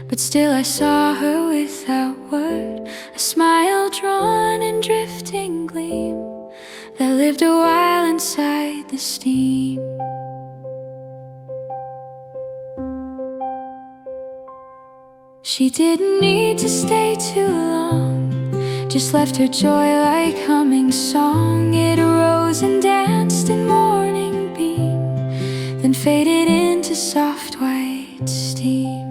but still I saw her without word, a smile drawn in drifting gleam that lived a while inside the steam. She didn't need to stay too long, just left her joy like humming song. It arose and danced in morning beam, then faded into soft white steam.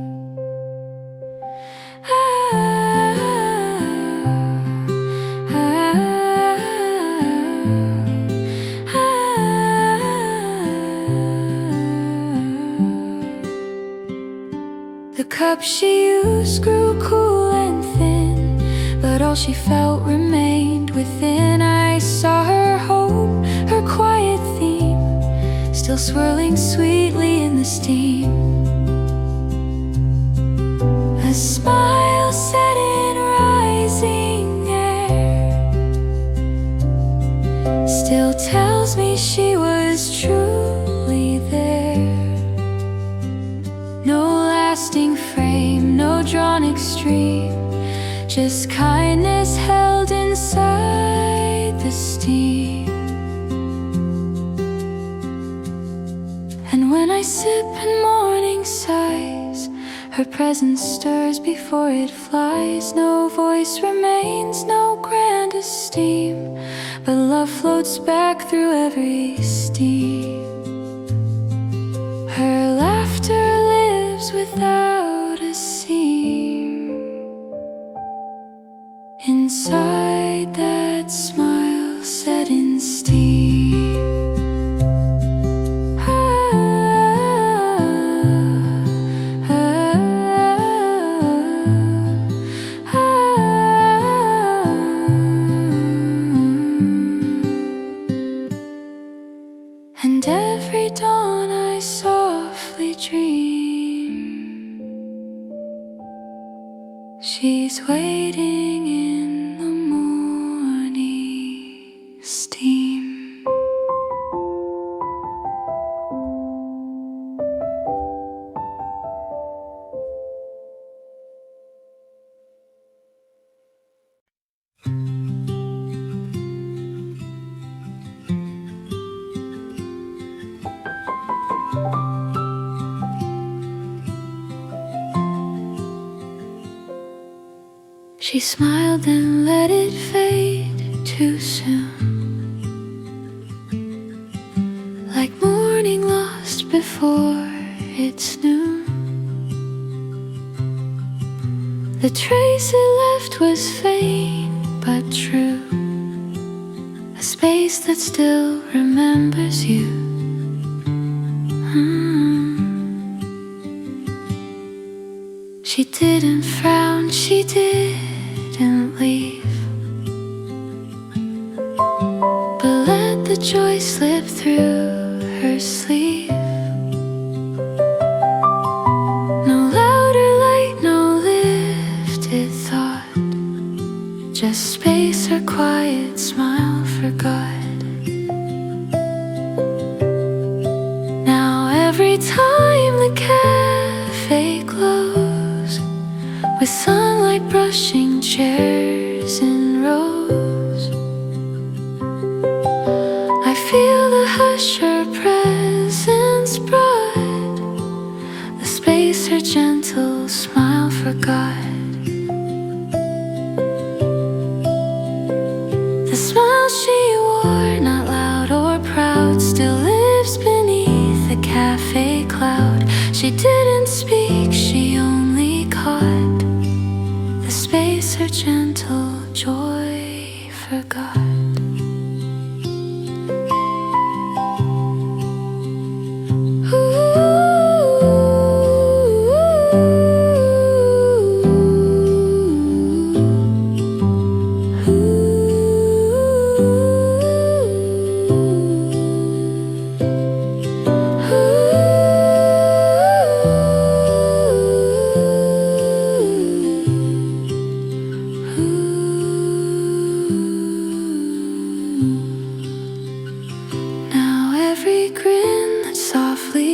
The cup she used grew cool and thin, but all she felt remained within. I saw her hope, her quiet theme, still swirling sweetly in the steam. A smile set in rising air still tells me she was truly there. No lasting frame, no drawn extreme, just kindness held inside the steam. And when I sip in morning sighs, her presence stirs before it flies. No voice remains, no grand esteem, but love floats back through every steam. Her laughter lives without a seam inside that smile set in steam. And every dawn I softly dream she's waiting in the morning steam. She smiled and let it fade too soon, like morning lost before it's noon. The trace it left was faint but true, a space that still remembers you. She didn't frown, she didn't leave, but let the joy slip through her sleeve. No louder light, no lifted thought, just space her quiet smile forgot. Now every time the cafe glows with sunlight brushing chairs in rows, I feel the hush her presence brought, the space her gentle smile forgot. The smile she wore, not loud or proud, still lives beneath the cafe cloud. She didn't speak, she only caught the space her gentle joy forgot.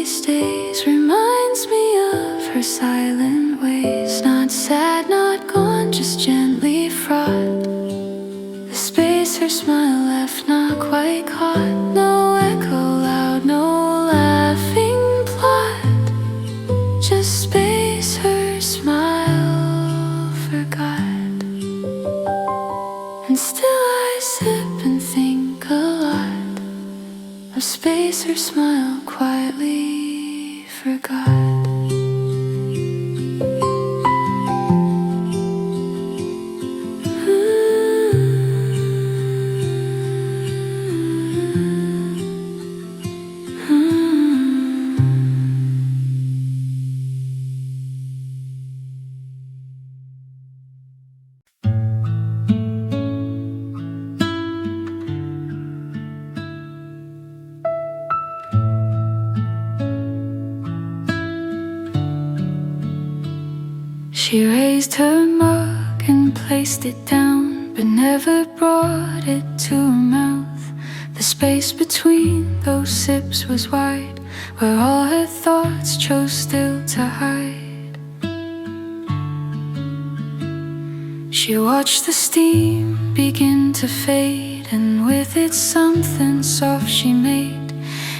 Stays reminds me of her silent ways. Not sad, not gone, just gently fraught. The space her smile left not quite caught. No echo loud, no laughing plot. Just space her smile forgot. And still I sip and think a lot of space her smile quietly forgot. She raised her mug and placed it down, but never brought it to her mouth. The space between those sips was wide, where all her thoughts chose still to hide. She watched the steam begin to fade, and with it something soft she made.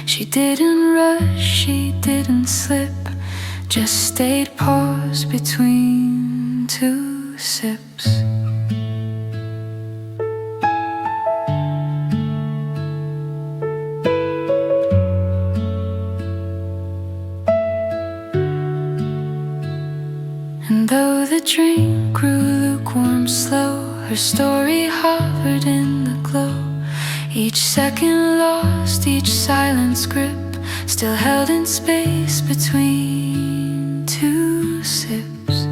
She didn't rush, she didn't slip, just stayed paused between two sips. And though the drink grew lukewarm slow, her story hovered in the glow. Each second lost, each silence grip, still held in space between two sips.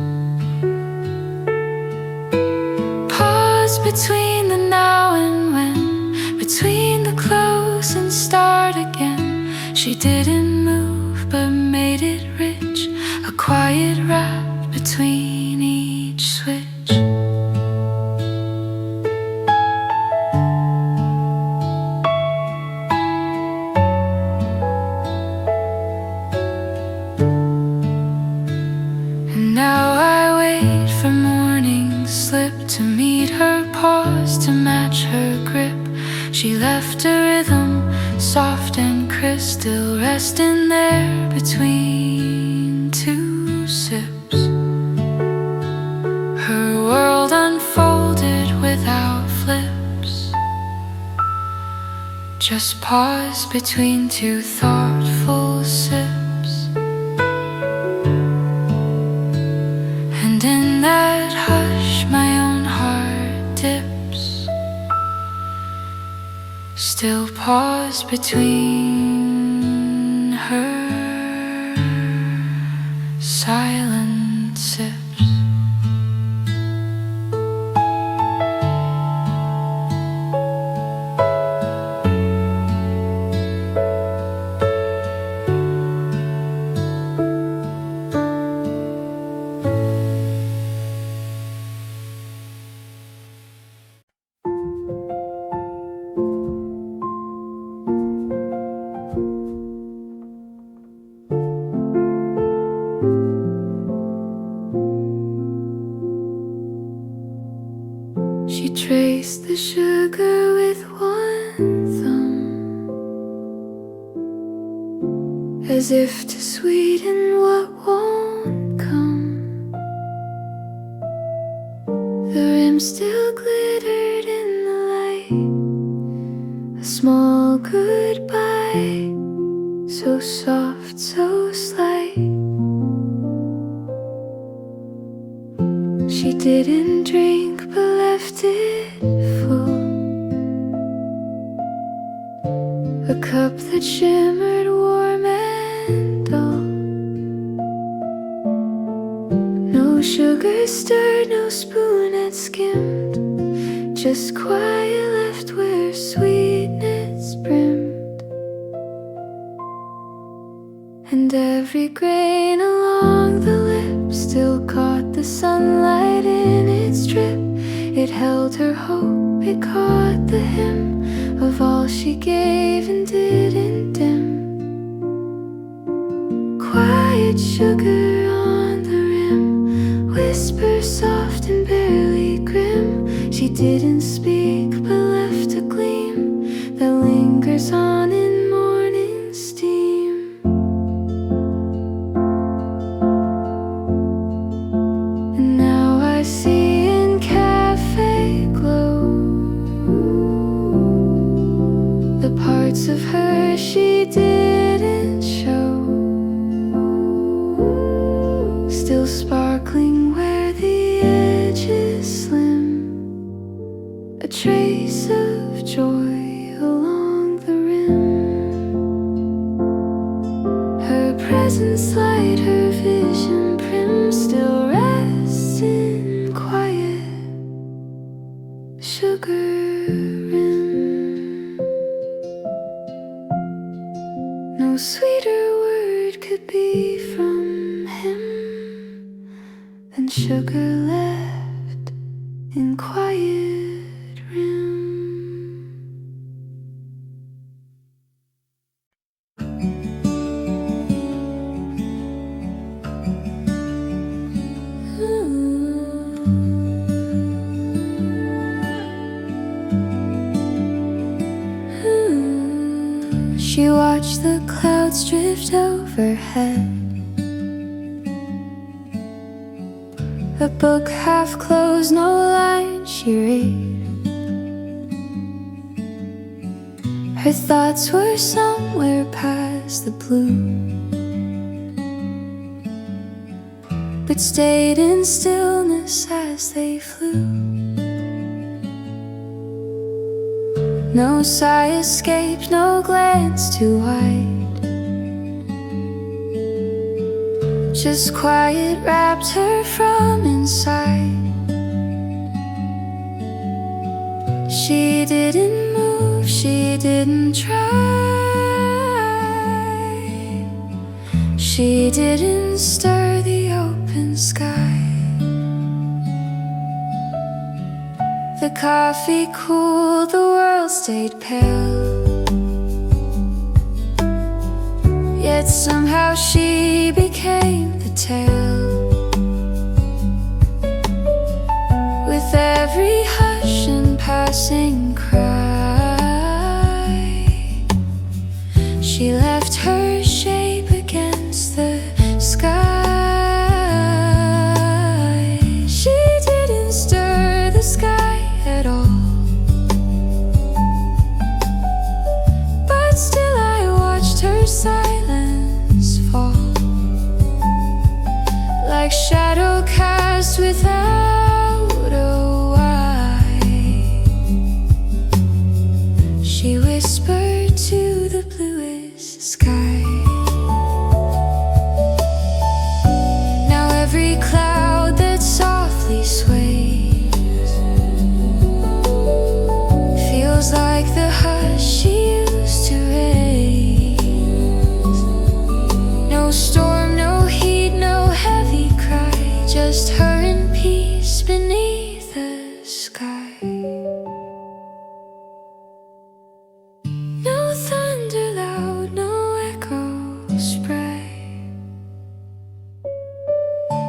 Pause between the now and when, between the close and start again. She didn't move but made it rich, a quiet rap between each switch. Now I wait for morning slip to meet her pause, to match her grip. She left a rhythm soft and crisp, still resting there between two sips. Her world unfolded without flips, just pause between two thoughtful sips. And in that hush my own heart dips, still pause between her silent sips. She traced the sugar with one thumb, as if to sweeten what won't come. The rim still glittered in the light, a small goodbye, so soft, so slight. She didn't drink but left it full, a cup that shimmered warm and dull. No sugar stirred, no spoon had skimmed, just quiet left where sweetness brimmed. And every grain along the lip still caught the sunlight in its drip. It held her hope, it caught the hymn of all she gave and didn't dim. Quiet sugar on the rim, whisper She didn't speak but left a gleam that lingers on in morning steam. And now I see in cafe glow the parts of her she didn't show, still sparkling where the edges slim, a trace of joy along the rim. Her presence light, her vision prim, still rests in quiet sugar rim. No sweeter word could be from him than sugar left in quiet rim. She watched the clouds drift overhead, a book half closed, no line she read. Her thoughts were somewhere past the blue, but stayed in stillness as they flew. No sigh escaped, no glance too wide, just quiet wrapped her from inside. She didn't move, she didn't try, she didn't stir the open sky. The coffee cooled, the world stayed pale, yet somehow she became the tale. With every hush and passing cry, she left her shape against the sky. She didn't stir the sky at all, but still I watched her silence fall, like shadow cast without a why. She whispered to the bluest sky. Now every cloud that softly sways feels like the hush she used to raise. No storm, no heat, no heavy cry, just her in peace beneath the sky. No thunder loud, no echo spray.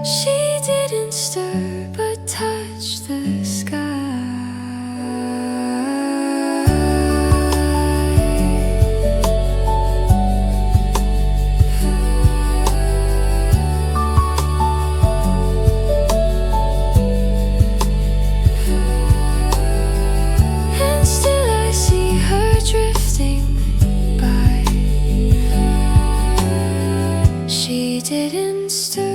She didn't stir but touched the sky. And still I see her drifting by. She didn't stir,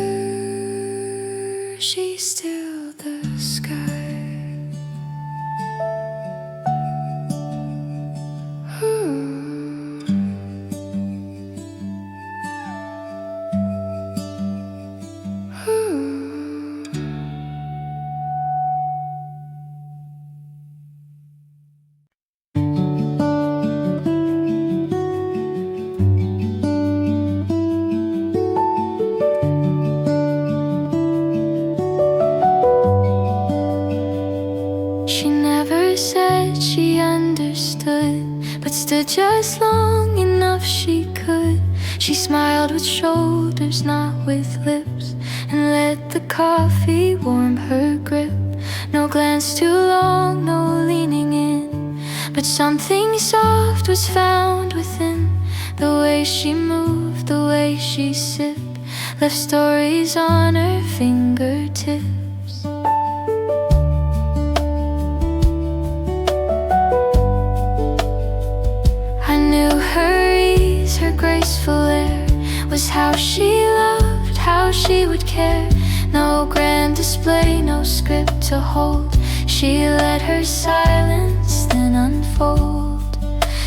she stilled the sky. She never said she understood, but stood just long enough she could. She smiled with shoulders, not with lips, and let the coffee warm her grip. No glance too long, was found within the way she moved, the way she sipped, left stories on her fingertips. I knew her ease, her graceful air was how she loved, how she would care. No grand display, no script to hold. She let her silence then unfold.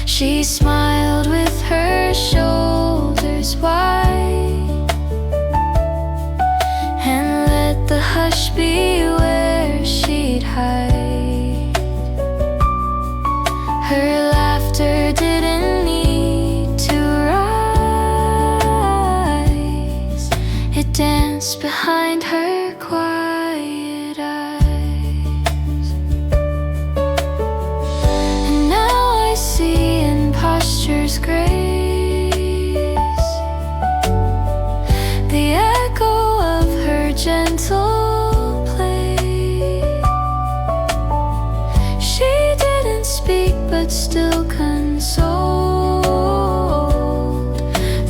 She smiled with her shoulders wide and let the hush be where she'd hide. Her laughter didn't need to rise. It danced behind her quiet eyes. And now I see in posture's grace the echo of her gentle play. She didn't speak but still consoled.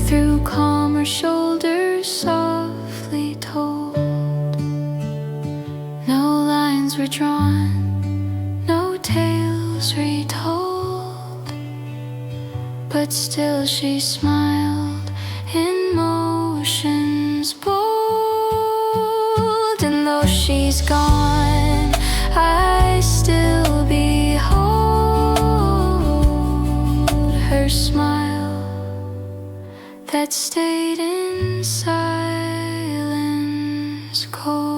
Through calmer shoulders softly told. No lines were drawn, no tales retold, but still she smiled in motions bold. And though she's gone, I still behold her smile that stayed in silence cold.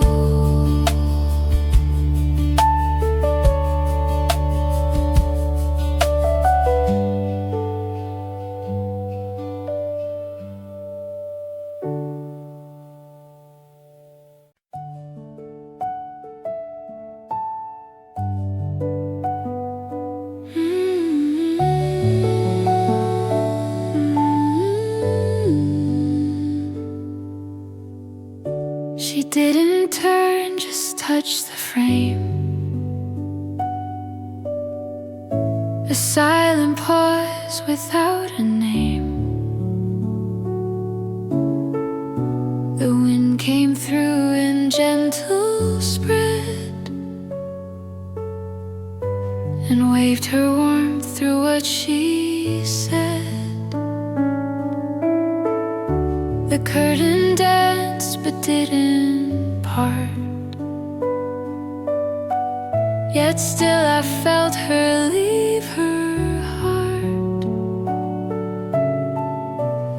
She didn't turn, just touch the frame. A silent pause without a name. The wind came through in gentle spread and waved her warmth through what she said. The curtain danced but didn't part. Yet still I felt her leave her heart.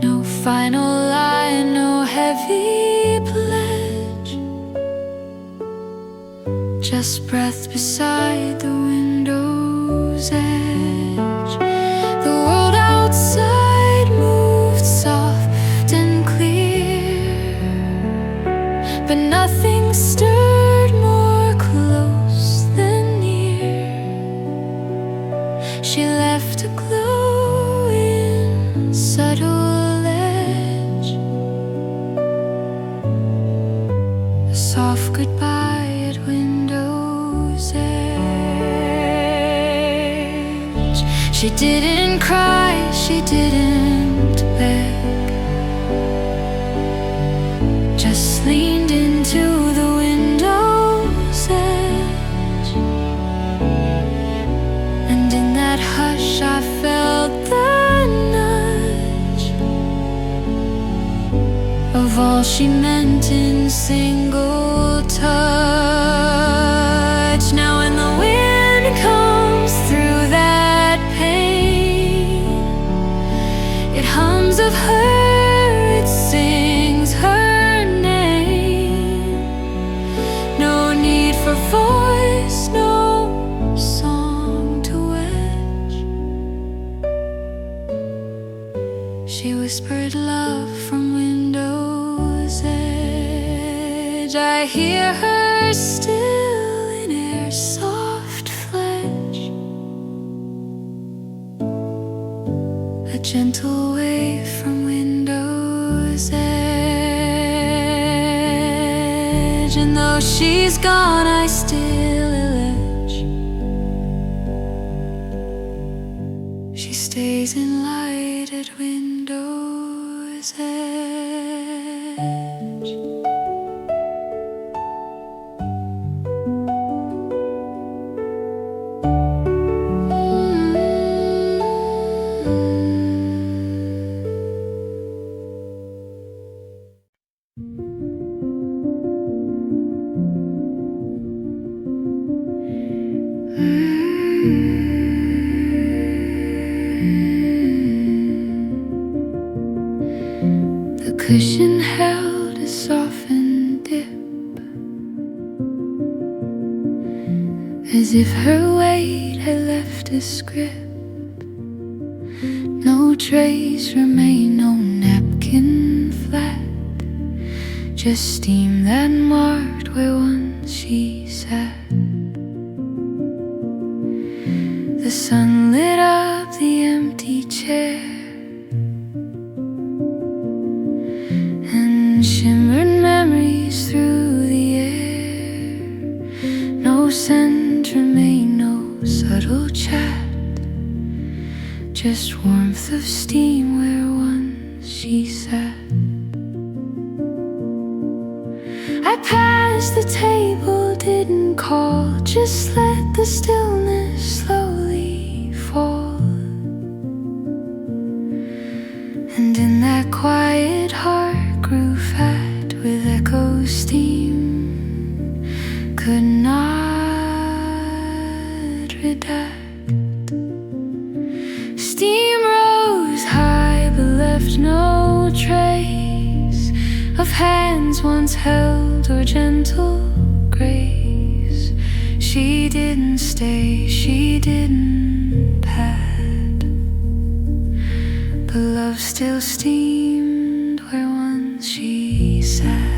No final line, no heavy pledge, just breath beside the window's edge. The world outside moved soft and clear, but nothing stirred more close than near. She left a glow in subtle edge, a soft goodbye at window's edge. She didn't cry, she didn't beg, just leaned into the window's edge. And in that hush I felt the nudge of all she meant in single touch. Now when the wind comes through that pain, it hums of her, it sings her name. No need for voice, no song to edge. She whispered love from window's edge. I hear her still in air soft fledge, a gentle wave from window's edge. And though she's gone, I still allege she stays in light at window's edge. The cushion held a softened dip, as if her weight had left a script. No trace remained, no napkin flat, just steam that marked where once she sat. The sun lit up the empty chair and shimmered memories through the air. No scent remained, no subtle chat, just warmth of steam where once she sat. I passed the table, didn't call, just let the stillness slowly fall. And in that quiet heart grew fat with echo steam, could not redact. Steam rose high but left no trace of hands once held or gentle grace. She didn't stay, she didn't pad, but love still steamed where once she sat.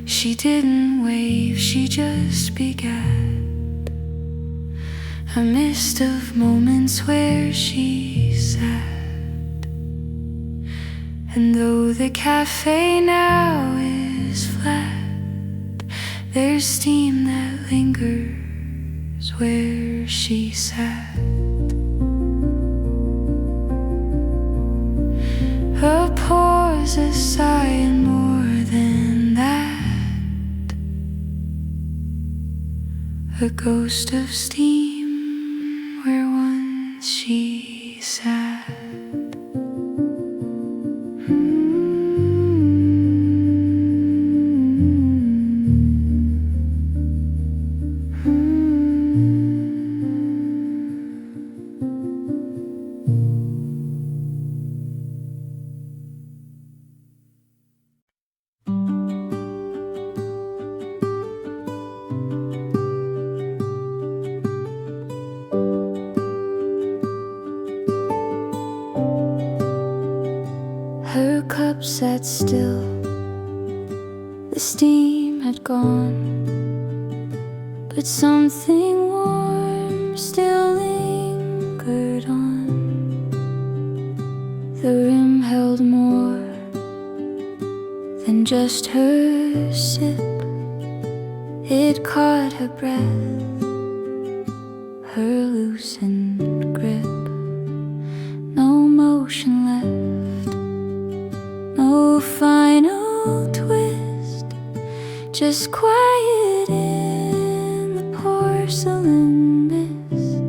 She didn't wave, she just began a mist of moments where she sat. And though the cafe now is flat, there's steam that lingers where she sat. A pause, a sigh, and more than that, a ghost of steam where once she sat. Her cup sat still, the steam had gone, but something warm still lingered on. The rim held more than just her sip. It caught her breath, her loosened grip. No motion left, no final twist, just quiet in the porcelain mist.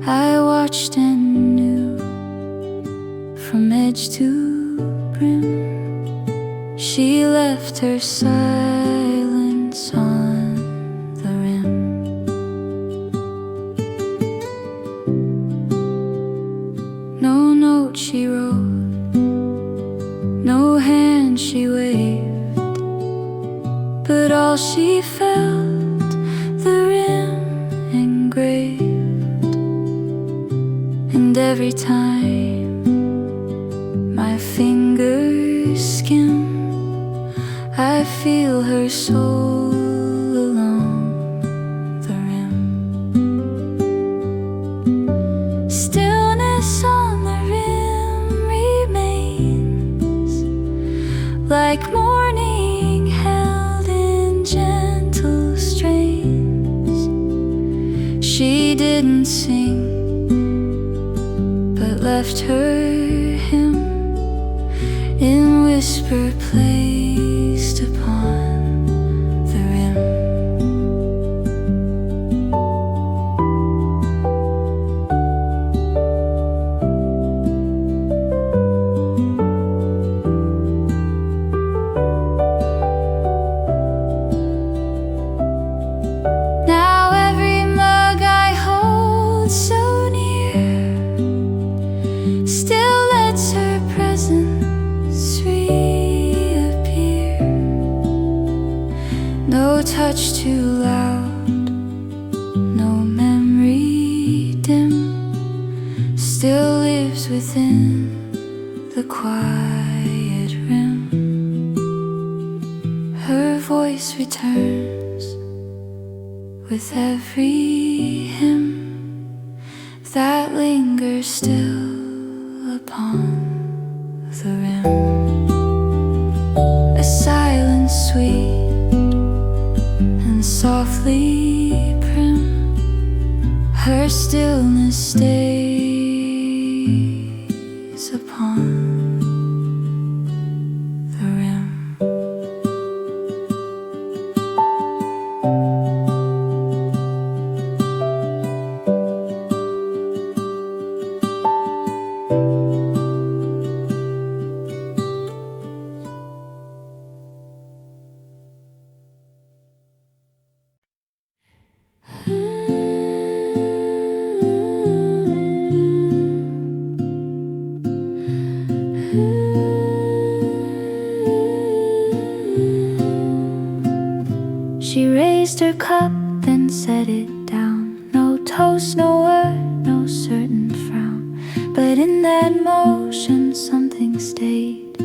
I watched and knew, from edge to brim, she left her silence on the rim. No note she wrote, no hand she waved, but all all she felt, the rim engraved. And every time my fingers skim, I feel her soul along the rim. Stillness on the rim remains, like morning held in gentle strains. She didn't sing, but left her hymn in whisper placed upon the rim. Now every mug I hold so near still lets her presence reappear. No touch too loud, no memory dim, still lives within the quiet rim. Her voice returns with every hymn that lingers still upon the rim. A silence sweet and softly prim, her stillness stays upon the rim. She raised her cup, then set it down. No toast, no word, no certain frown. But in that motion something stayed.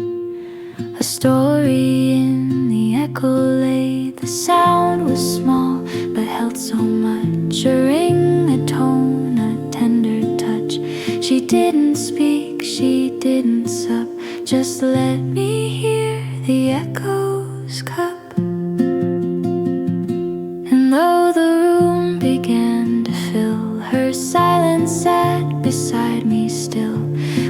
A story in the echo lay. The sound was small, but held so much. A ring, a tone, a tender touch. She didn't speak, she didn't sup. Just let me hear the echo's cup. And though the room began to fill, her silence sat beside me still,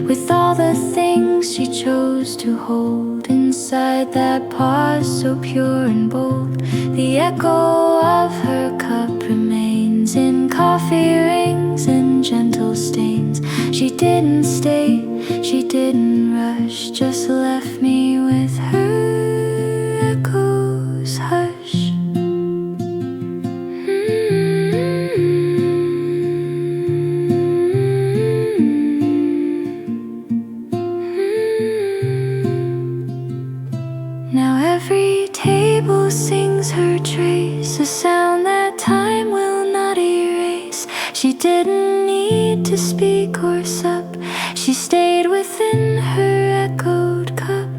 with all the things she chose to hold inside that pause so pure and bold. The echo of her cup remains in coffee rings and gentle stains. She didn't stay, she didn't rush, just left me with her echo's hush. Now every table sings her trace, a sound that time will not erase. She didn't need to speak or sup, she stayed within her echoed cup.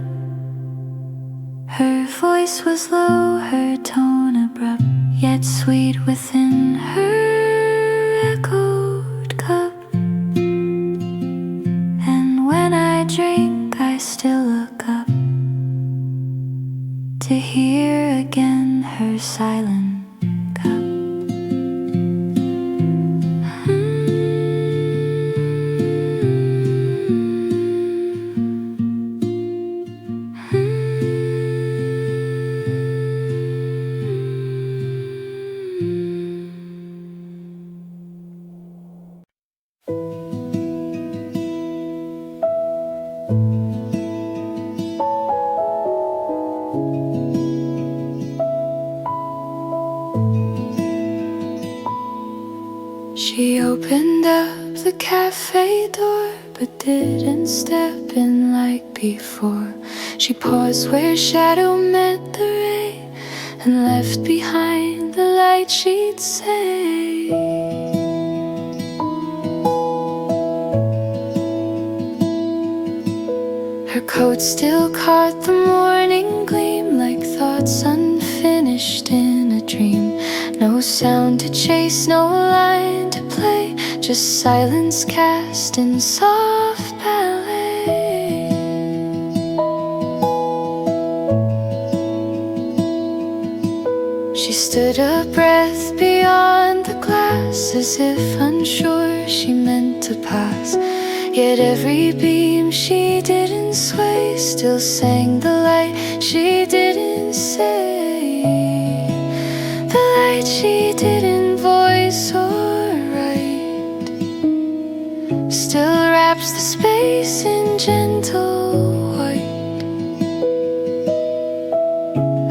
Her voice was low, her tone abrupt, yet sweet within her echoed cup. And when I drink, I still look up to hear again her silent cup. She opened up the cafe door, but didn't step in like before. She paused where shadow met the ray, and left behind the light, she'd say. Her coat still caught the morning gleam, like thoughts unfinished in a dream. No sound to chase, no line to play, just silence cast in soft ballet. She stood a breath beyond the glass, as if unsure she meant to pass. Yet every beam she didn't sway still sang the light she didn't say. The light she didn't voice or write still wraps the space in gentle white.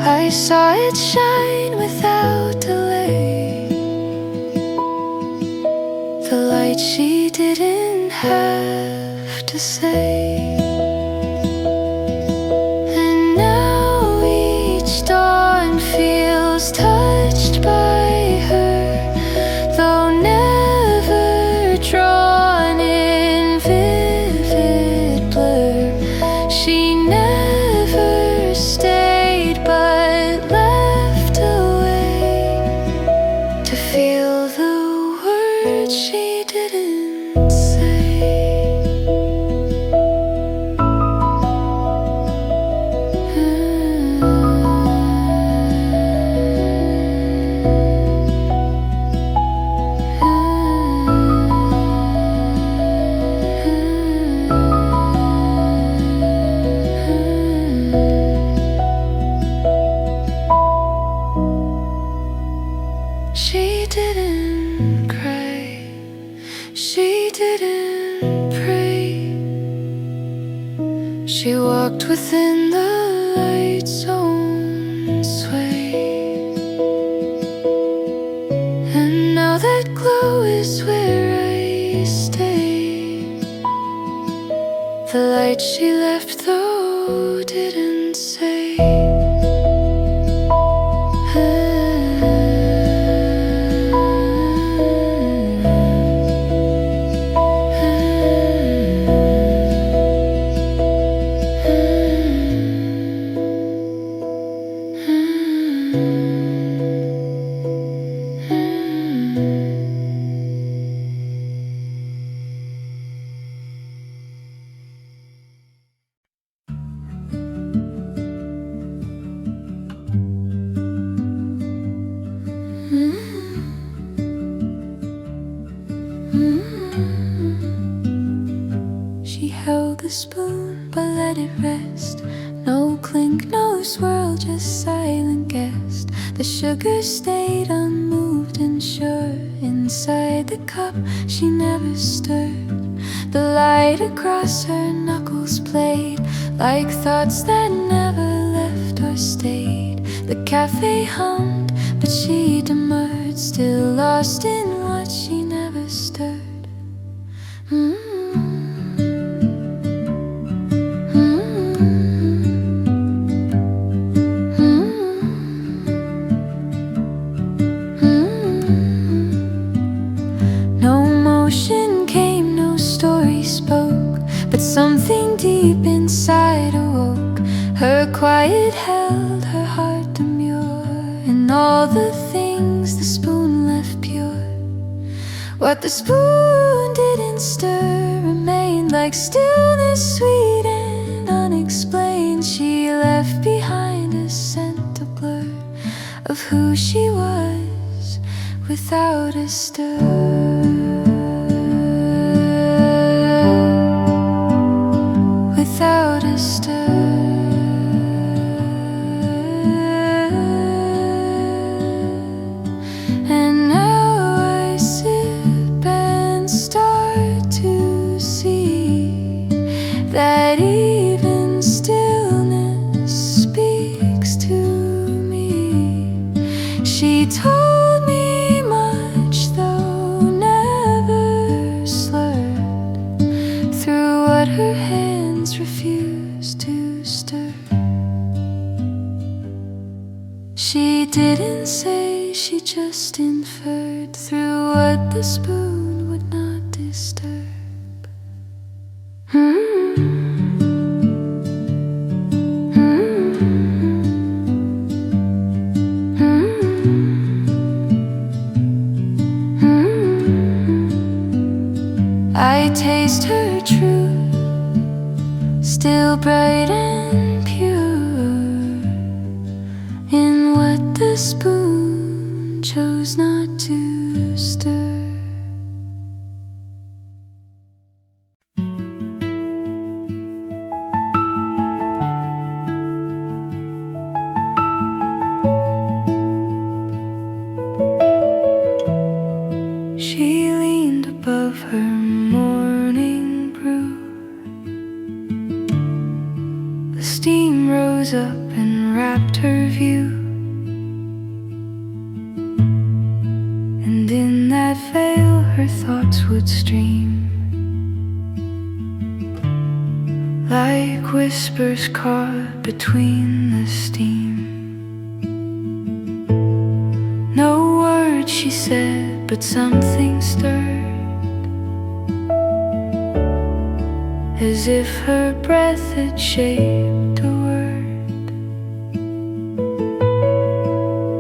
I saw it shine without delay, the light she didn't have to say. And now each dawn feels touched by her, though never drawn in vivid blur. She never stayed but left away to feel the words she didn't say. She didn't cry, she didn't pray. She walked within the light's own sway. And now that glow is where I stay. The light she left though didn't say. She held the spoon but let it rest. No clink, no swirl, just silent guest. The sugar stayed unmoved and sure. Inside the cup she never stirred. The light across her knuckles played like thoughts that never left or stayed. The cafe hummed but she demurred, still lost in what she never stirred. But something deep inside awoke. Her quiet held her heart demure, and all the things the spoon left pure. What the spoon didn't stir remained like stillness, sweet and unexplained. She left behind a scent of blur of who she was without a stir. Without a stir. And now I sip and start to see that even stillness speaks to me. She told me much, though never slurred through what her hands refused to stir. She didn't say, she just inferred through what the spoon would not disturb. I taste her truth, still bright and pure, in what the spoon chose not to stir. She leaned above her morning brew. The steam rose up and wrapped her view, and in that veil her thoughts would stream, like whispers caught between the steam. No word she said, but something stirred, as if her breath had shaped a word.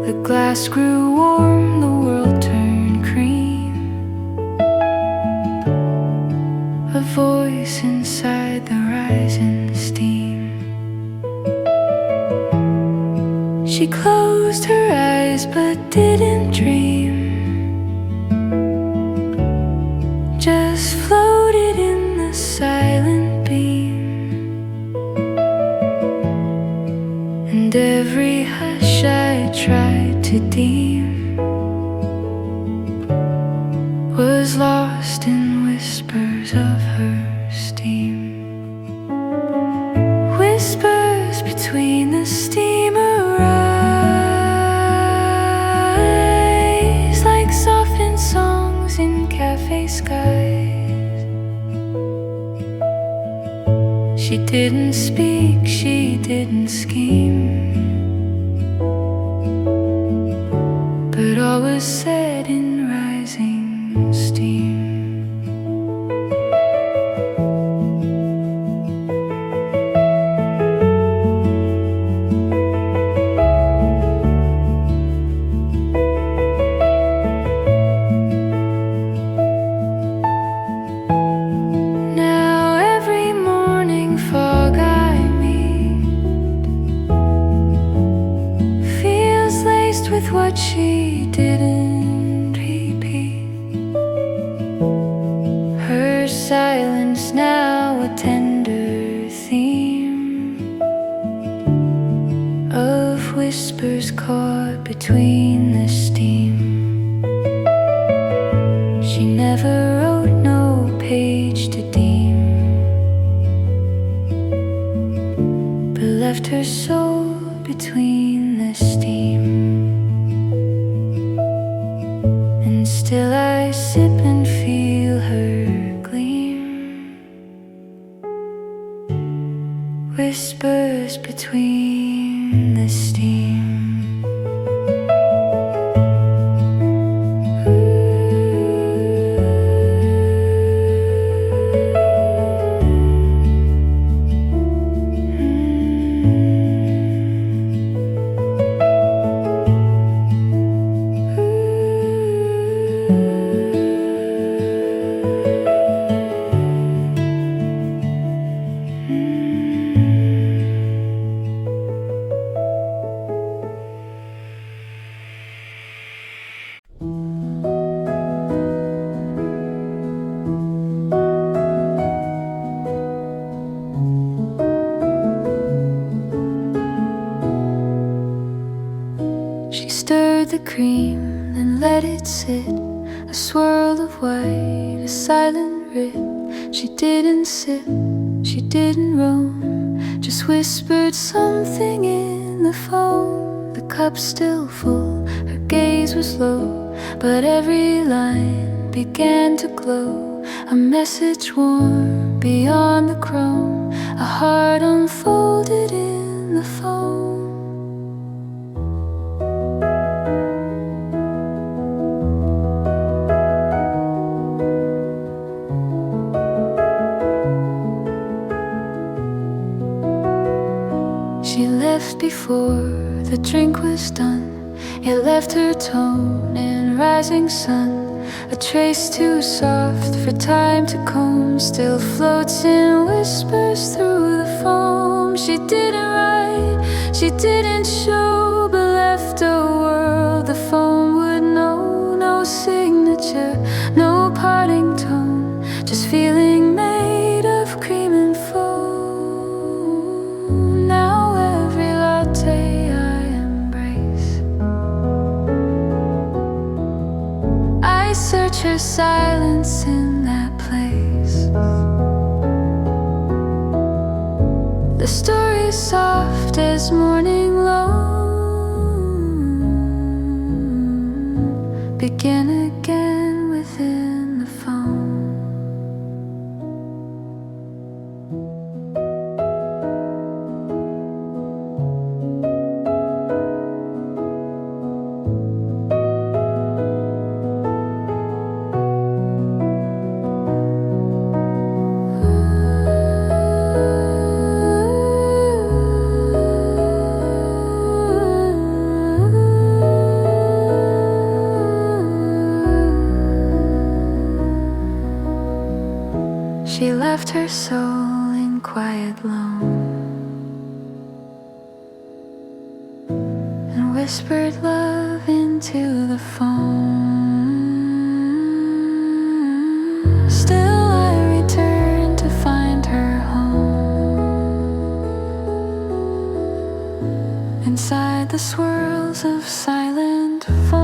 The glass grew warm, the world turned cream. A voice inside the rising steam. She closed her eyes but didn't dream, just floated in the silent beam. And every hush I tried to deem was lost in whispers of her steam. Whispers between the steam arise, like softened songs in cafe skies. She didn't speak, she didn't scheme, but all was said in rising steam. Now every morning fog I meet feels laced with what she didn't repeat. Her silence now a tender theme of whispers caught between the steam. She never wrote no page to deem, but left her soul between the steam. And still I sip and feel her gleam. Whispers between the steam. She stirred the cream, then let it sit, a swirl of white, a silent rip. She didn't sip, she didn't roam, just whispered something in the foam. The cup still full, her gaze was low, but every line began to glow. A message warm beyond the chrome, a heart unfolded in the foam. left before the drink was done. It left her tone in rising sun, a trace too soft for time to comb. Still floats in whispers through the foam. She didn't write, she didn't show, but left a world the phone would know. No signature, no parting tone, just feeling made of cream and foam. Now every latte I embrace, I search her silence in that place. The story's soft as morning loam, begin again within the phone. She left her soul in quiet loam and whispered love into the phone. Still I return to find her home inside the swirls of silent foam.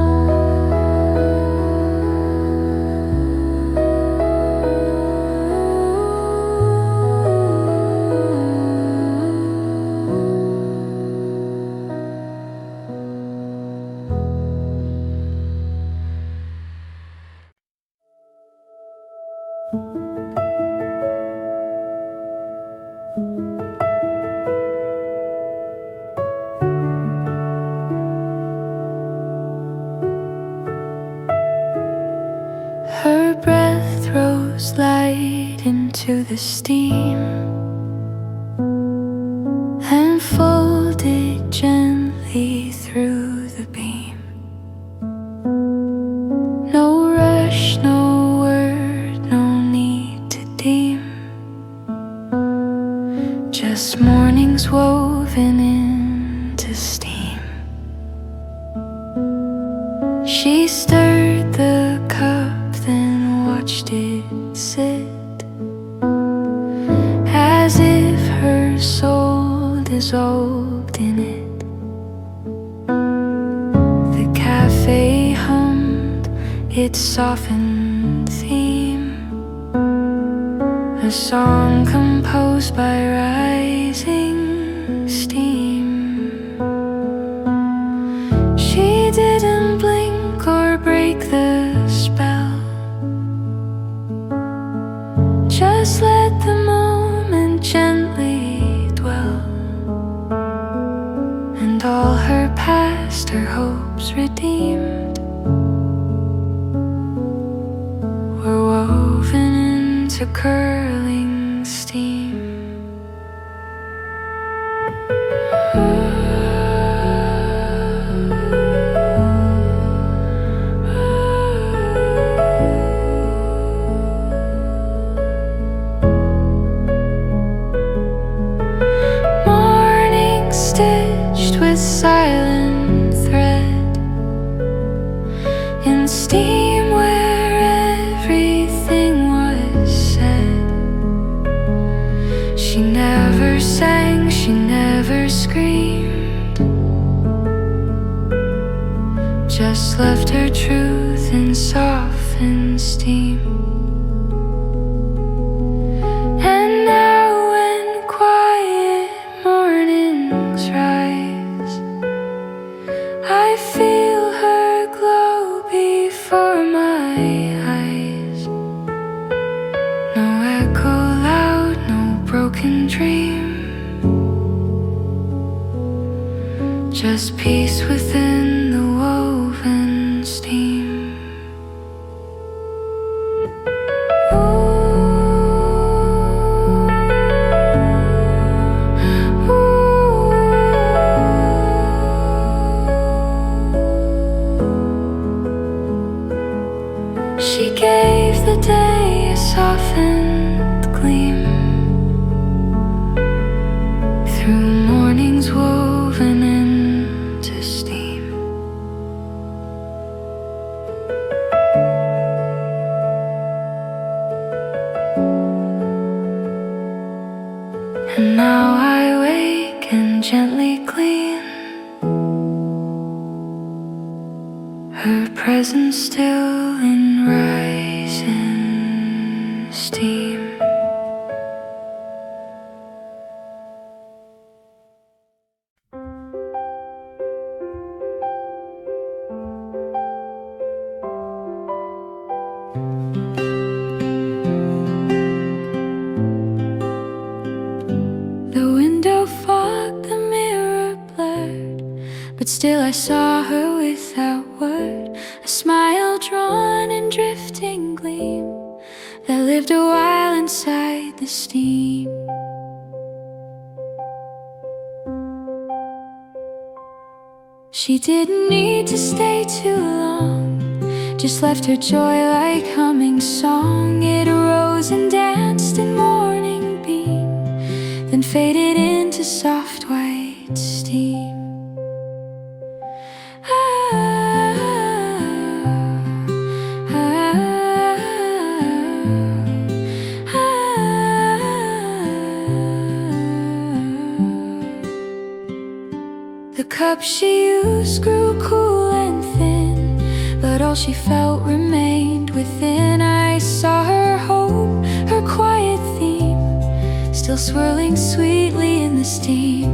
Her breath rose light into the steam and folded gently through the beam. No rush, no word, no need to deem, just mornings woven into steam. She stirred the cup, then watched it sit, as if her soul dissolved in it. The cafe hummed its softened theme, a song composed by rising steam. She didn't blink or break the spell, just let the moment gently dwell, and all her past, her hopes redeemed, were woven into curling steam. Stitched with silent thread, in steam where everything was said. She never sang, she never screamed, just left her truth in softened steam. And now when quiet mornings rise, I feel her glow before my eyes. No echo loud, no broken dream, just peace within the woven steam. Ooh, ooh. And now I wake and gently clean her presence still in rising steam. But still I saw her without word, a smile drawn in drifting gleam that lived a while inside the steam. She didn't need to stay too long, just left her joy like humming song. It arose and danced in morning beam, then faded into soft white steam. The cup she used grew cool and thin, but all she felt remained within. I saw her hope, her quiet theme, still swirling sweetly in the steam.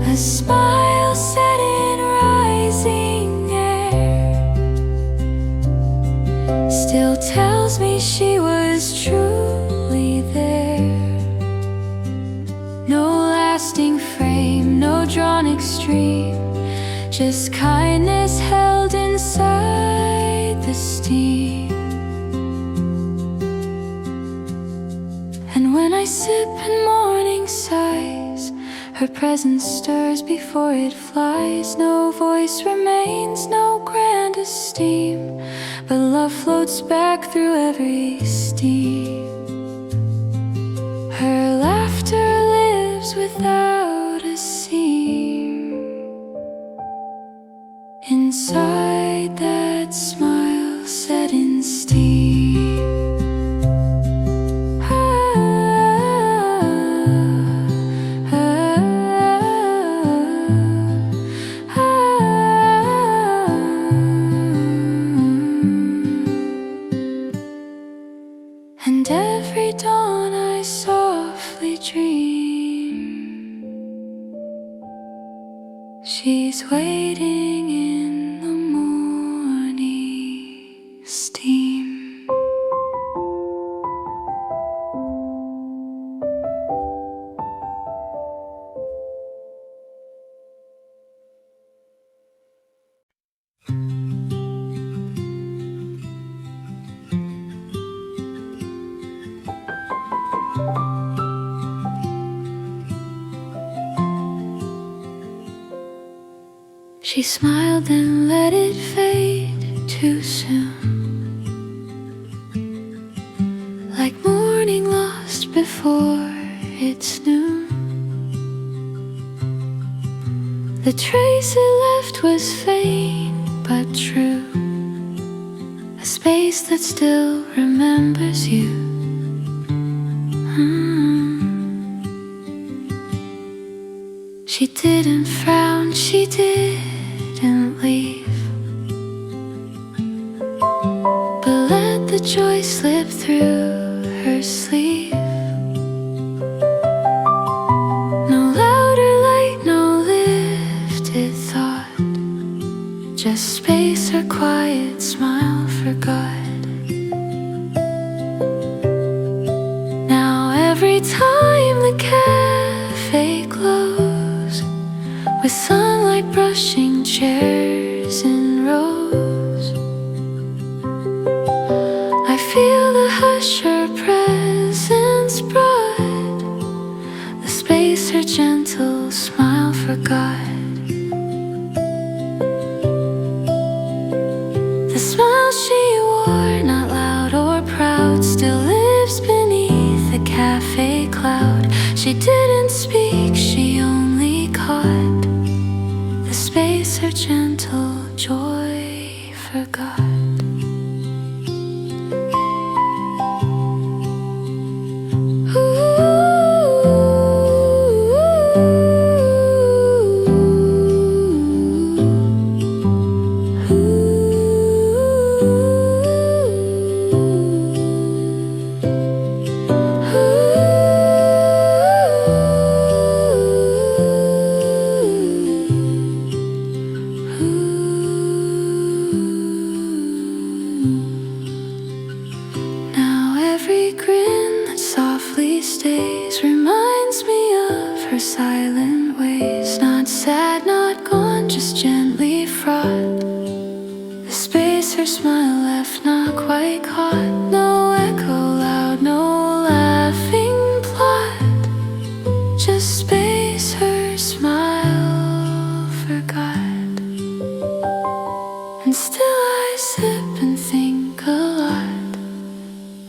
A smile set in rising air still tells me she was truly there. No lasting frame, no drawn extreme, just kindness held inside the steam. And when I sip in morning sighs, her presence stirs before it flies. No voice remains, no grand esteem, but love floats back through every steam. Her laughter lives without a seam inside that smile set in steam. And every dawn I softly dream she's waiting in the morning steam. She smiled and let it fade too soon, like morning lost before it's noon. The trace it left was faint but true, a space that still remembers you. She didn't frown, she didn't leave, but let the joy slip through her sleeve. No louder light, no lifted thought, just space her quiet smile forgot. Now every time the cafe glows with sunlight brushing chairs in rows, I feel the hush her presence brought, the space her gentle smile forgot. The smile she wore, not loud or proud, still lives beneath the cafe cloud. She didn't speak, she only caught the space her gentle joy grin that softly stays reminds me of her silent ways. Not sad, not gone, just gently fraught. The space her smile left not quite caught. No echo loud, no laughing plot. Just space her smile forgot. And still I sip and think a lot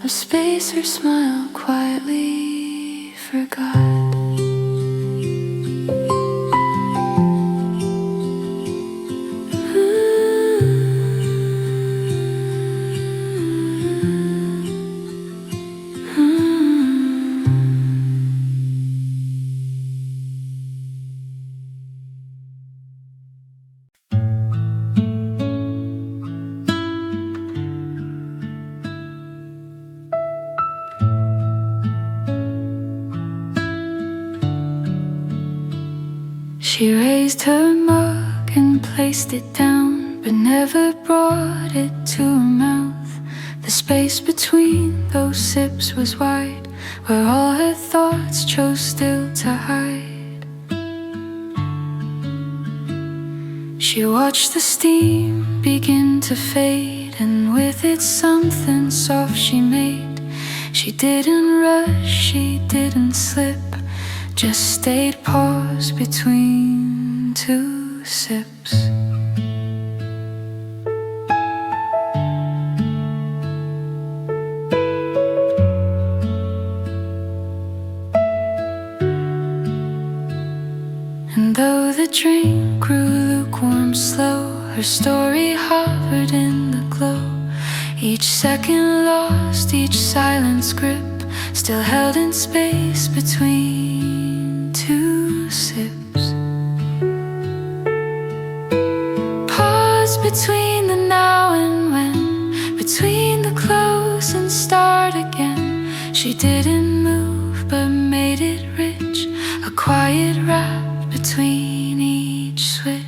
of space her smile quietly forgot. She raised her mug and placed it down, but never brought it to her mouth. The space between those sips was wide, where all her thoughts chose still to hide. She watched the steam begin to fade, and with it something soft she made. She didn't rush, she didn't slip, just stayed paused between two sips. And though the drink grew lukewarm slow, her story hovered in the glow. Each second lost, each silence grip, still held in space between two sips. Pause between the now and when, between the close and start again. She didn't move but made it rich, a quiet rap between each switch.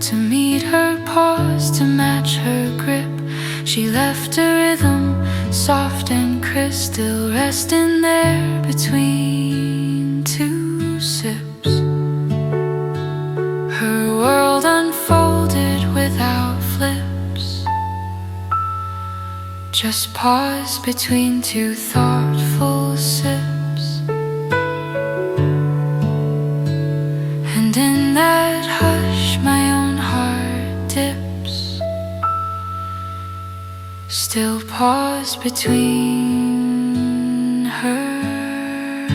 To meet her pause, to match her grip. She left a rhythm, soft and crisp, still resting there between two sips. Her world unfolded without flips, just pause between two thoughtful sips. And in that hush my own heart dips, still pause between her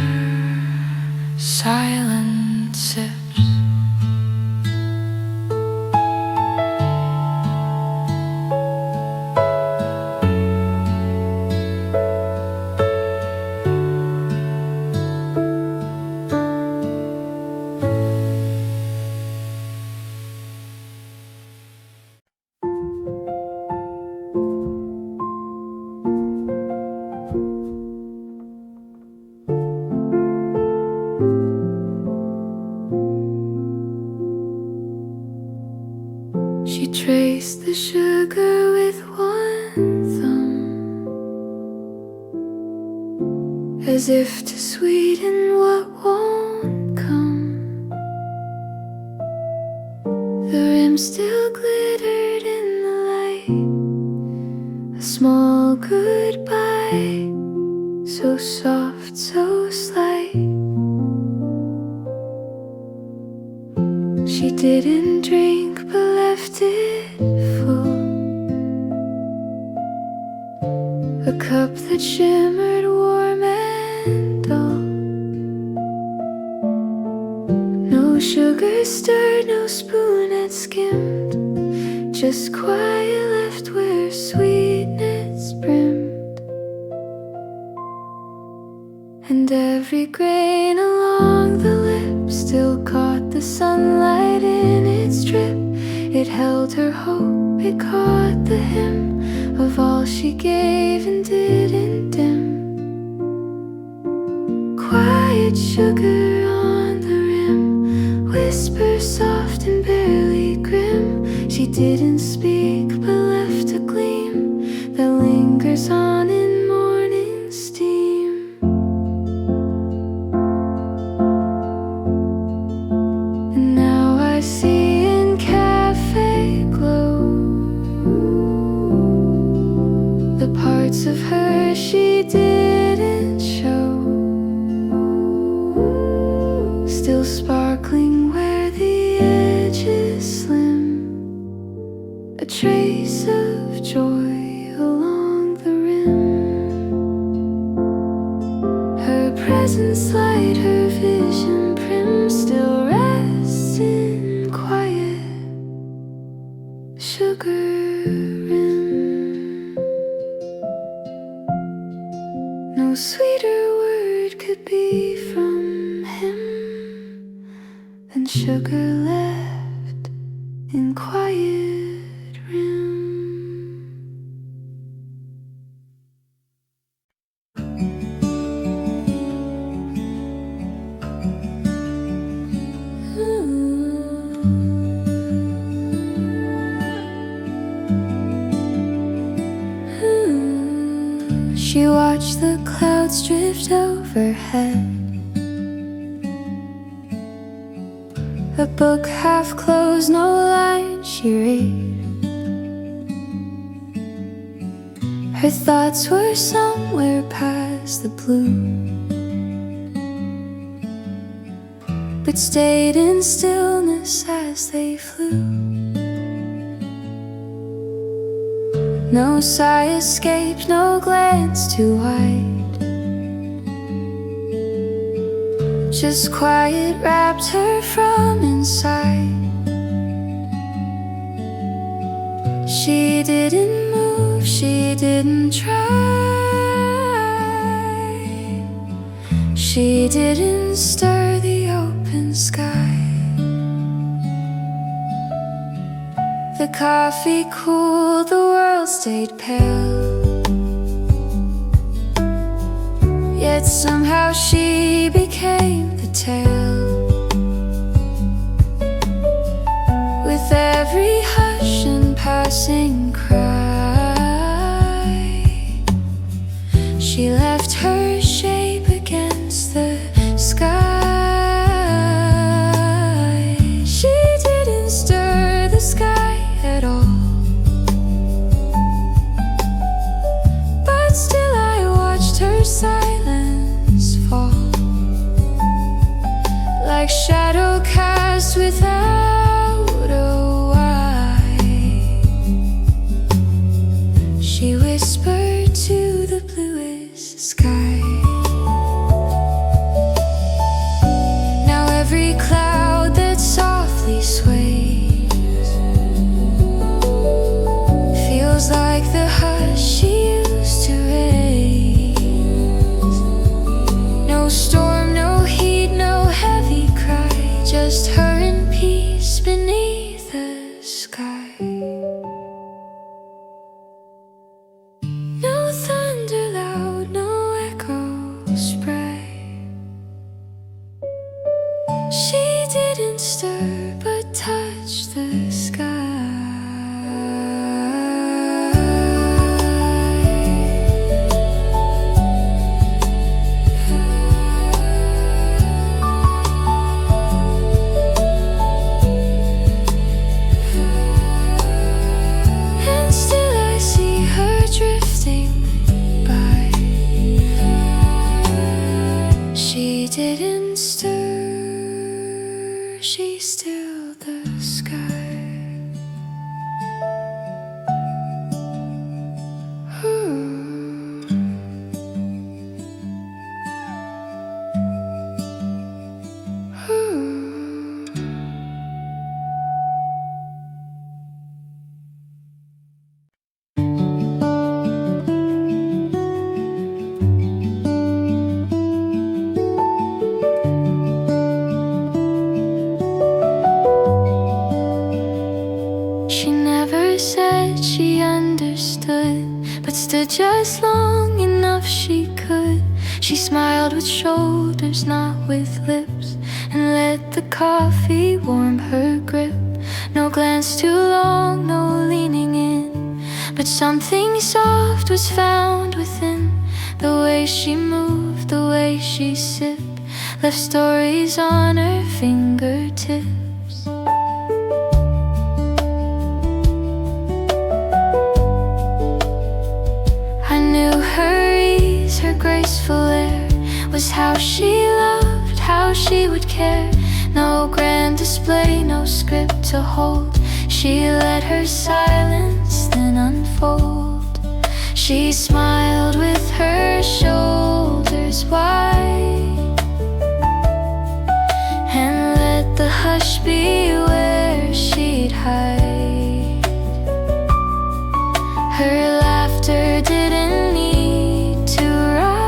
silent sips. She traced the sugar with one thumb, as if to sweeten what won't come. The rim still glittered in the light, a small goodbye, so soft, so slight. She didn't drink but left it full, a cup that shimmered warm and dull. No sugar stirred, no spoon had skimmed, just quiet left where sweetness brimmed. And every grain along the lip still caught the sunlight in its drip. It held her hope, it caught the hymn of all she gave and didn't dim. didn't speak but left a gleam that lingers on in morning steam. And now I see in cafe glow the parts of her she didn't show, still sparkling where the edges slim, a trace of joy along the rim. Her presence light, her vision prim, still rests in quiet sugar rim. No sweeter word could be from him than sugar left in quiet rim. She watched the clouds drift overhead, a book half closed, no line she read. Her thoughts were somewhere past the blue, but stayed in stillness as they flew. No sigh escaped, no glance too wide, just quiet wrapped her from inside. She didn't move, she didn't try, she didn't stir the open sky. The coffee cooled, the world stayed pale, yet somehow she became the tale. With every hush and passing cry, she left her shape against the sky. She didn't stir the sky at all, but still I watched her silence fall, like shadow cast without a why. She whispered to the bluest sky. Now every cloud that softly sways feels like the hush she used to raise. No storm, no heat, no heavy cry, just her in peace beneath the sky. No thunder loud, no echo spray. She didn't stir but touched the sky. And still I see her drifting by. She didn't stir, she stilled the sky. She never said she understood, but stood just long enough she could. She smiled with shoulders, not with lips, and let the coffee warm her grip. No glance too long, no leaning in, but something soft was found within. The way she moved, the way she sipped, left stories on her fingertips. I knew her ease, her graceful air was how she loved, how she would care. No grand display, no script to hold. She let her silence then unfold. She smiled with her shoulders wide and let the hush be where she'd hide. Her laughter didn't need to rise.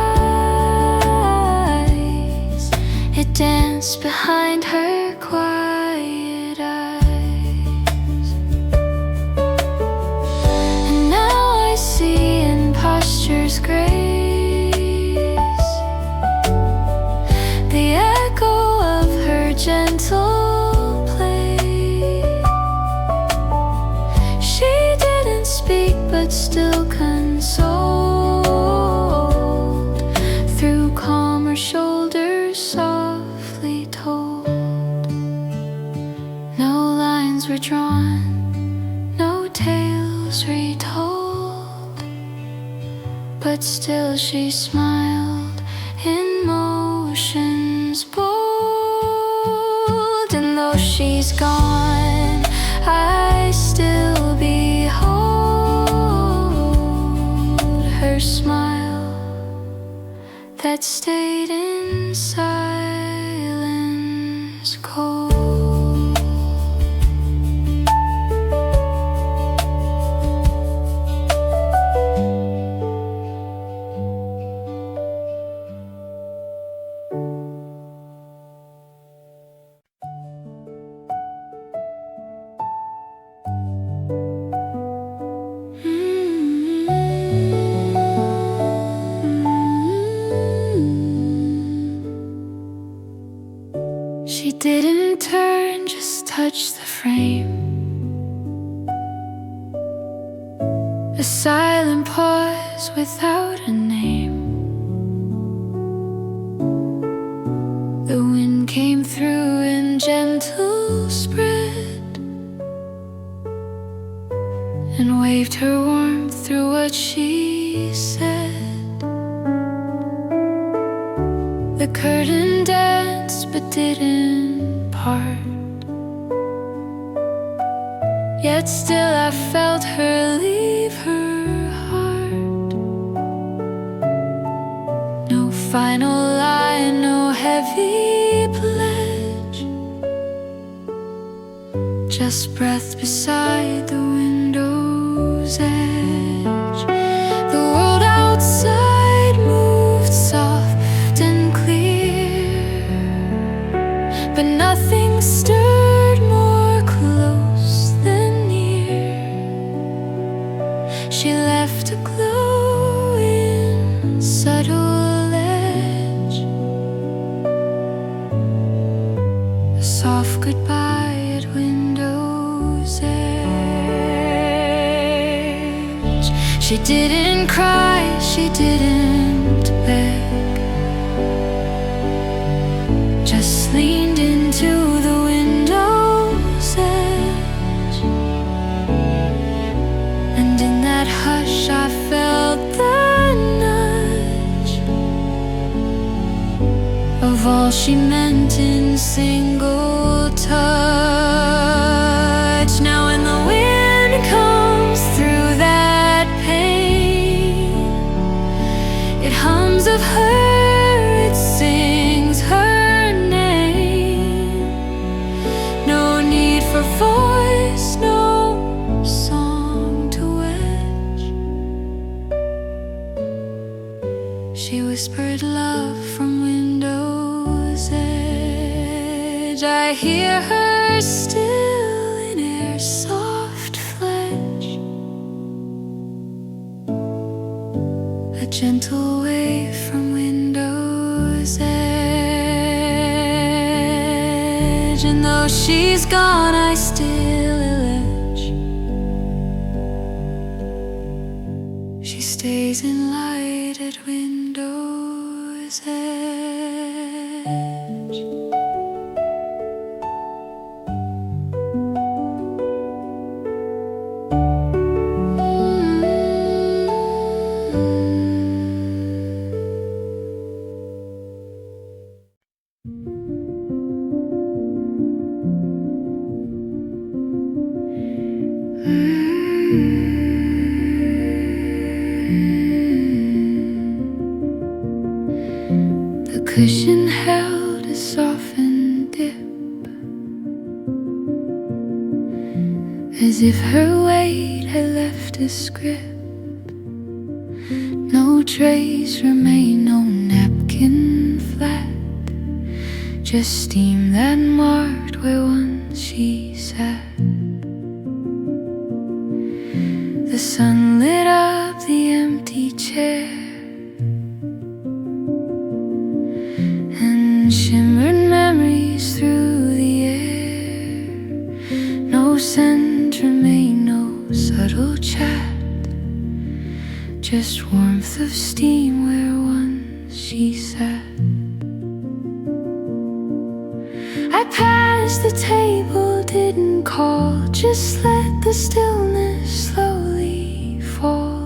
It danced behind her quiet eyes. And now I see in posture's grace the echo of her gentle play. She didn't speak but still consoled. Through calmer shoulders softly told. No lines were drawn, no tales retold, but still she smiled in motions bold. And though she's gone, I still behold her smile that stayed in silence cold. She didn't turn, just touch the frame. A silent pause without a name. The wind came through in gentle spread and waved her warmth through what she said. The curtain danced but didn't part, yet still I felt her leave her heart. No final line, no heavy pledge, just breath beside the window's edge. The world outside moved soft and clear, but nothing stirred more close than near. She left a glow in subtle edge, a soft goodbye at window's edge. She didn't cry, she didn't beg, just leaned into the window's edge. And in that hush I felt the nudge of all she meant in single touch. Now when the wind comes through that pane, it hums of her, it sings her name. No need for voice, no song to wedge. She whispered love from window's edge. I hear her still in air soft fledge, a gentle wave from window's edge. And though she's gone, I still blazing light at window's edge. The cushion held a softened dip, as if her weight had left a script. No trace remained, no napkin flat, just steam that marked where once she sat. The sun lit up the empty chair and shimmered memories through the air. No scent remained, no subtle chat, just warmth of steam where once she sat. I passed the table, didn't call, just let the stillness slowly fall.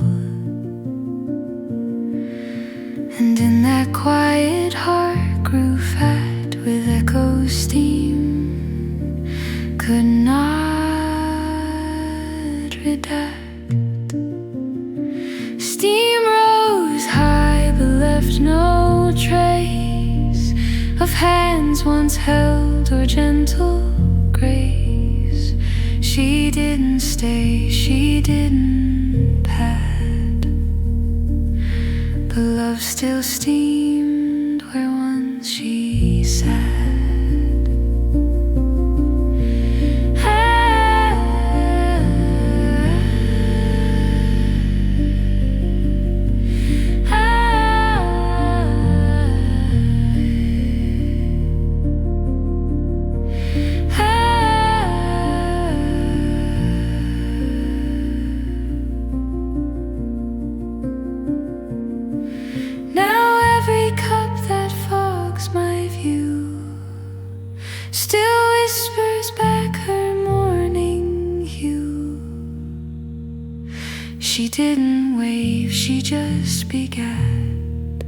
And in that quiet heart grew fat with echo steam, could not redact. Steam rose high but left no trace of hands once held or gentle grace. She didn't stay, she didn't pad, but love still steamed where once she sat. Still whispers back her morning hue. She didn't wave, she just began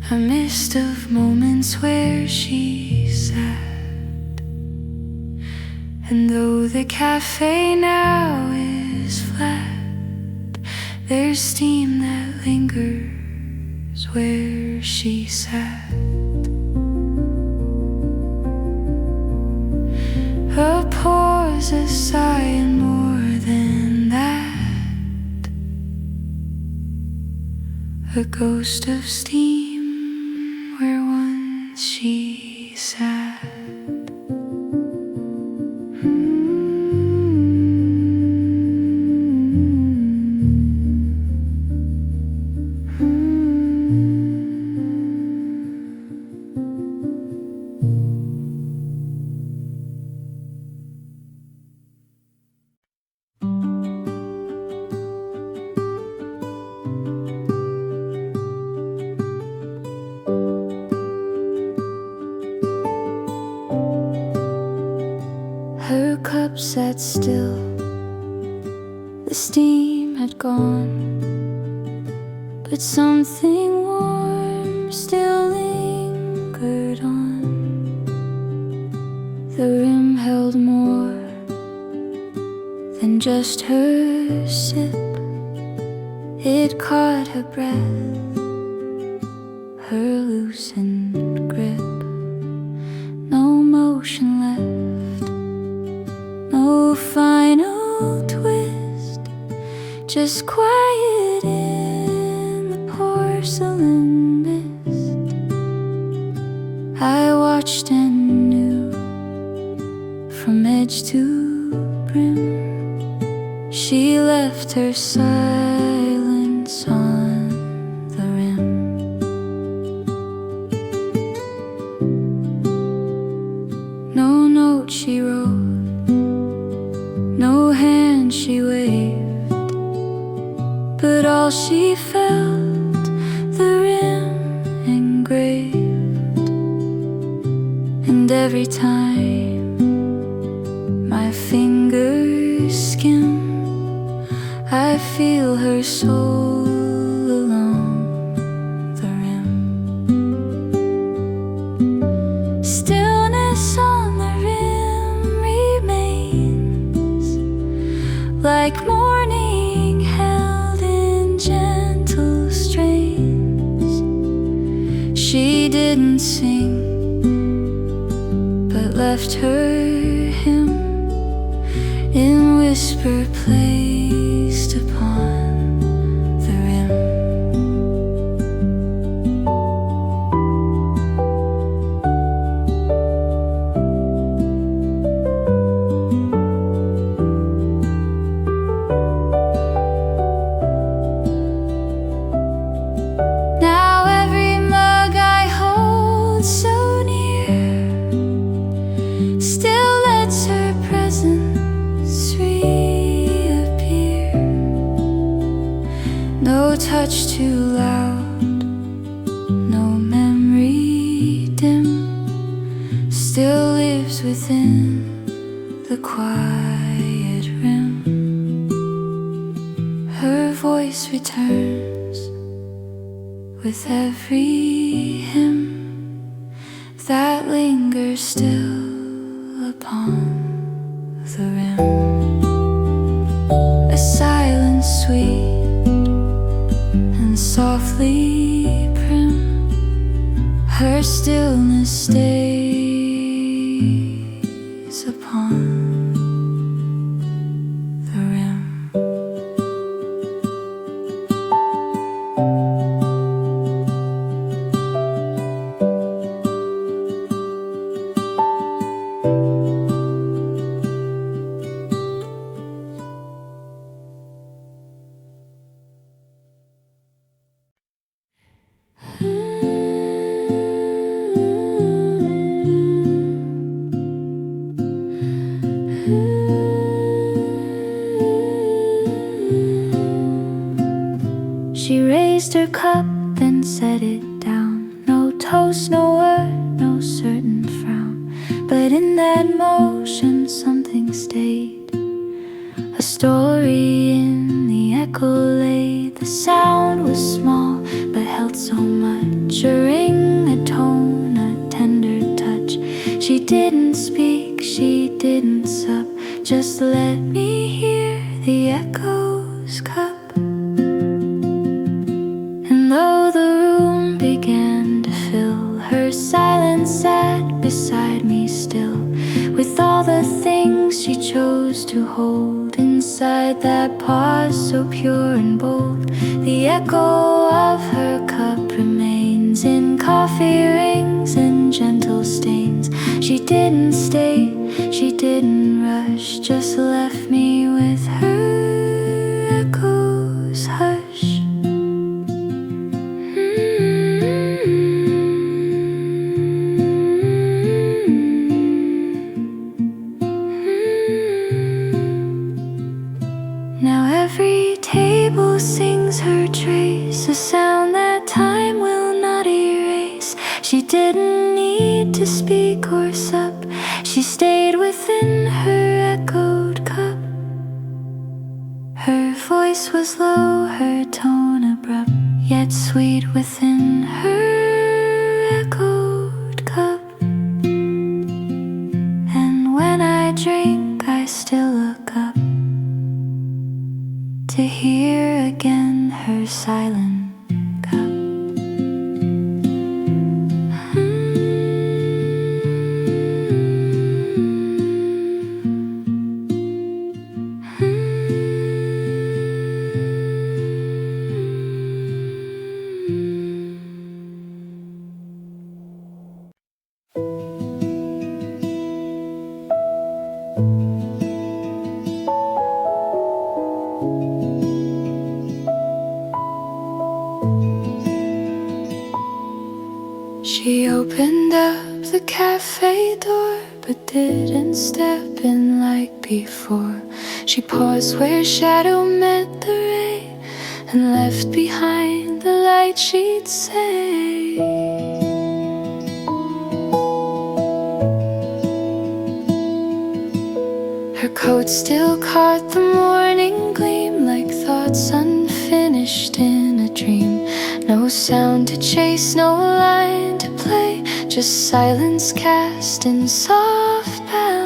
a mist of moments where she sat. And though the cafe now is flat, there's steam that lingers where she sat. A pause, a sigh, and more than that, a ghost of steam where once she sat. Her cup sat still, the steam had gone, but something warm still lingered on. The rim held more than just her sip. It caught her breath, her loosened grip. No motion left, no final twist, just quiet in the porcelain mist. I watched and knew, from edge to brim, she left her silence on the rim. No note she wrote, no hand she waved, but all she felt the rim engraved, and every time my fingers skim, I feel her soul along the rim. Stillness on the rim remains like morning held in gentle strains. She didn't sing, but left her hymn in whisper placed upon the rim. Now every mug I hold so near still lets her presence reappear. No touch too loud, no memory dim, still lives within the quiet rim. Her voice returns with every hymn that lingers still upon the rim. A silence sweet and softly prim, her stillness stays upon the rim. She raised her cup, then set it down. No toast, no word, no certain frown, but in that motion something stayed. A story in the echo lay. The sound was small, but held so much. A ring, a tone, a tender touch. She didn't speak, she didn't sup, just let me hear the echo's cup. And though the room began to fill, her silence sat beside me still, with all the things she chose to hold inside that pause so pure and bold. The echo of her cup remains in coffee rings and gentle stains. She didn't stay, she didn't rush, just left me with her echo's hush. Now every table sings her trace, a sound that time will not erase. She didn't need to speak or sup, she stayed within her echoed cup. Her voice was low, her tone abrupt, yet sweet within her echoed cup. And when I drink, I still look up to hear again her silent cup. She opened up the cafe door, but didn't step in like before. She paused where shadow met the ray, and left behind the light, she'd say. Her coat still caught the morning gleam, like thoughts unfinished in a dream. No sound to chase, no line to play, just silence cast in soft ballet.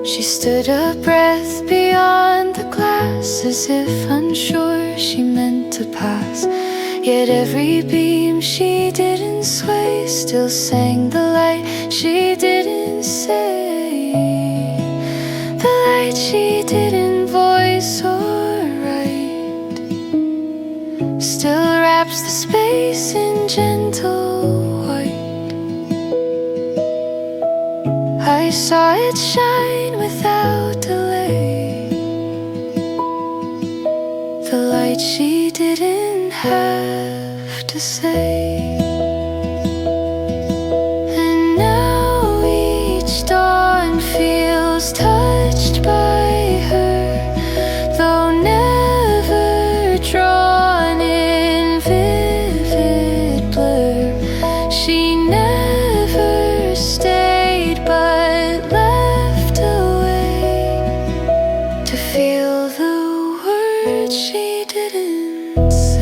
She stood a breath beyond the glass, as if unsure she meant to pass. Yet every beam she didn't sway still sang the light she didn't say. The light she didn't voice or write still wraps the space in gentle white. I saw it shine without delay, the light she didn't have to say. And now each dawn feels touched by her, though never drawn in vivid blur. She never stayed but left away to feel the words she didn't say.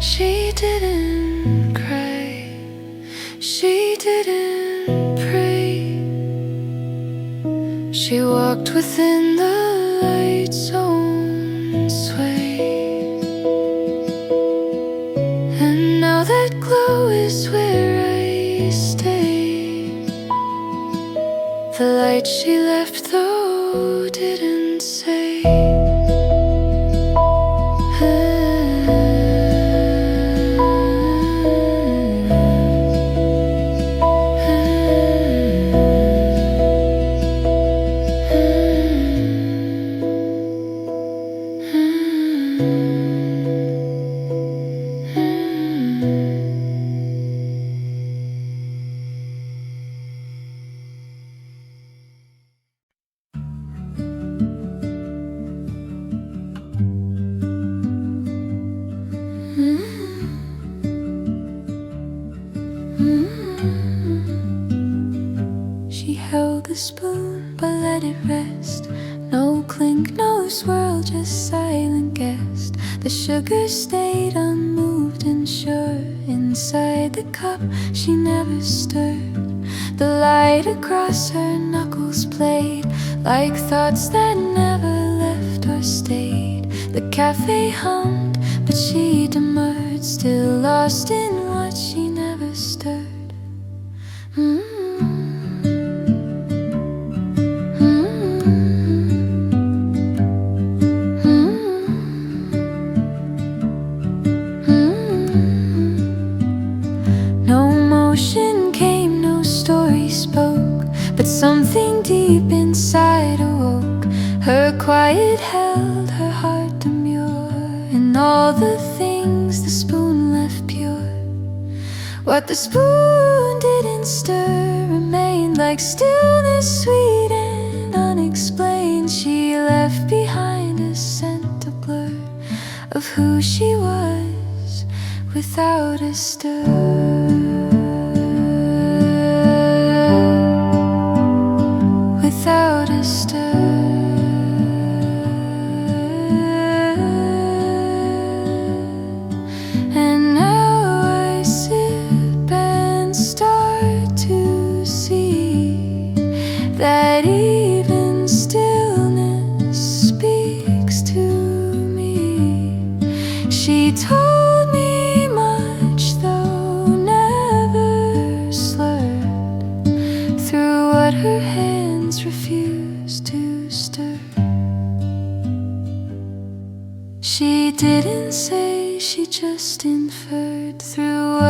She didn't cry, she didn't pray. She walked within the light's own sway. And now that glow is where I stay. The light she left though didn't say. She held the spoon but let it rest. No clink, no swirl, just silent guest. The sugar stayed unmoved and sure. Inside the cup she never stirred. The light across her knuckles played like thoughts that never left or stayed. The cafe hummed but she demurred, still lost in what she never stirred. No motion came, no story spoke, but something deep inside awoke. Her quiet held her heart demure, and all the things the spoon left pure. What the spoon didn't stir remained like stillness, sweet and unexplained. She left behind a scent, a blur of who she was without a stir. Without a stir. And now I sip and start to see that even stillness speaks to me. She told me much, though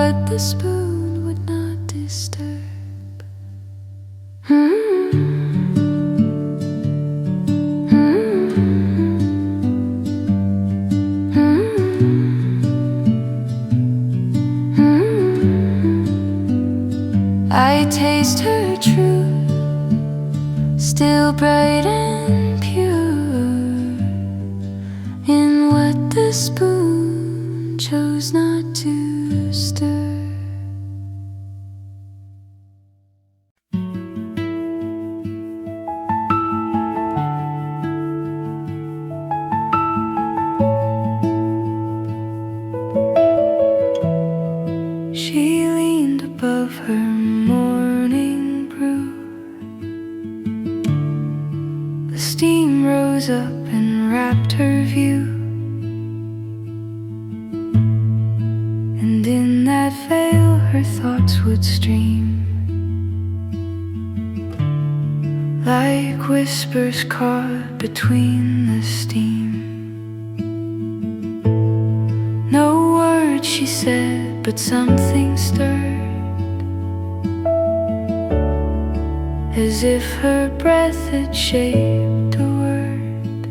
what the spoon would not disturb. I taste her truth, still bright and pure, in what the spoon chose not to stir. She leaned above her morning brew. The steam rose up and wrapped her view, and in that veil her thoughts would stream, like whispers caught between the steam. No word she said, but something stirred, as if her breath had shaped a word.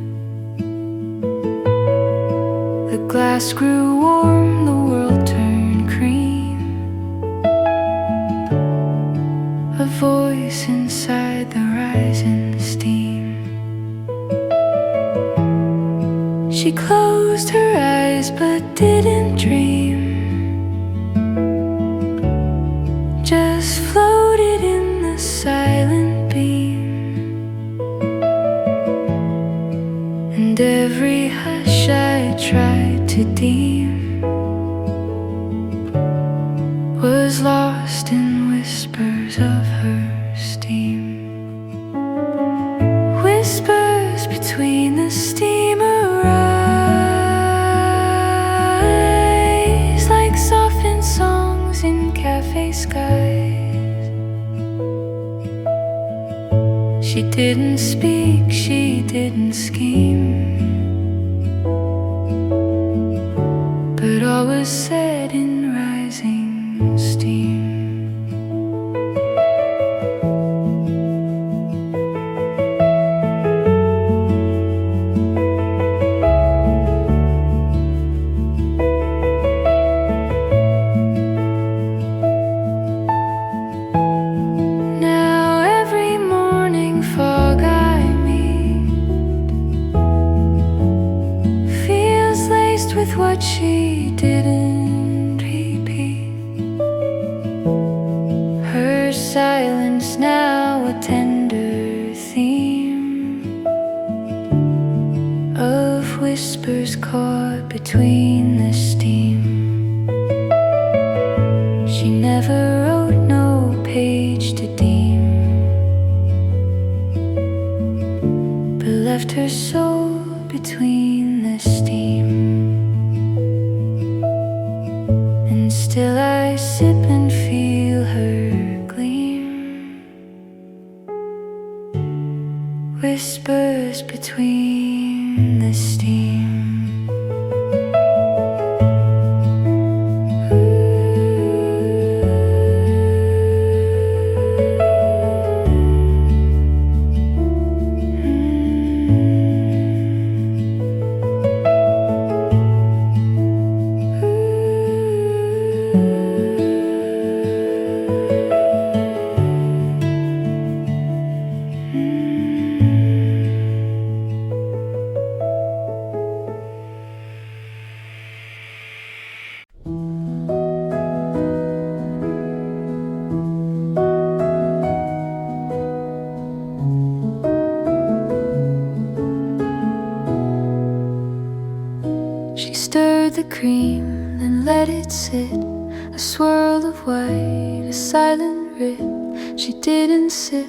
The glass grew warm, the world turned cream. A voice inside the rising steam. She closed her eyes but didn't dream, just floated in the silent beam. And every hush I tried to deem was lost in whispers of her steam. Whispers between the steam arise, like softened songs in cafe skies. She didn't speak, she didn't scheme, but all was said in rising steam. Now every morning fog I meet feels laced with what she didn't repeat. Her silence now a tender theme of whispers caught between the steam. She never wrote no page to deem, but left her soul between the steam. And still I sip and feel her gleam. Whispers between the steam. She stirred the cream, then let it sit, a swirl of white, a silent rip. She didn't sip,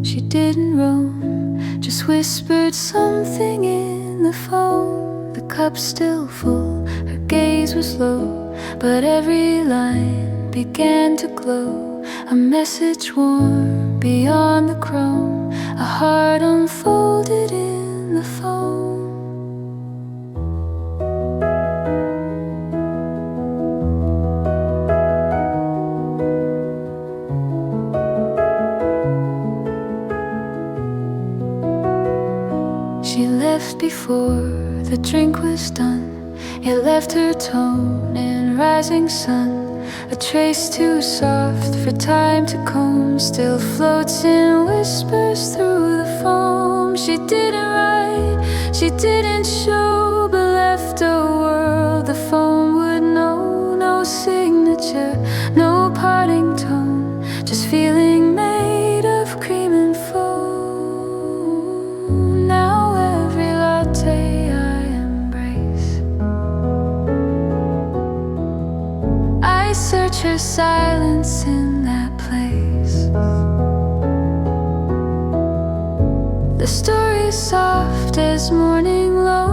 she didn't roam, just whispered something in the foam. The cup still full, her gaze was low, but every line began to glow. A message warm beyond the chrome, a heart unfolded in the foam. before the drink was done. It left her tone in rising sun, a trace too soft for time to comb. Still floats in whispers through the foam. She didn't write, she didn't show, but left a world the phone would know. No signature, no parting tone, just feeling made of cream and foam. Now every latte I embrace, I search her silence in that place. The story's soft as morning low,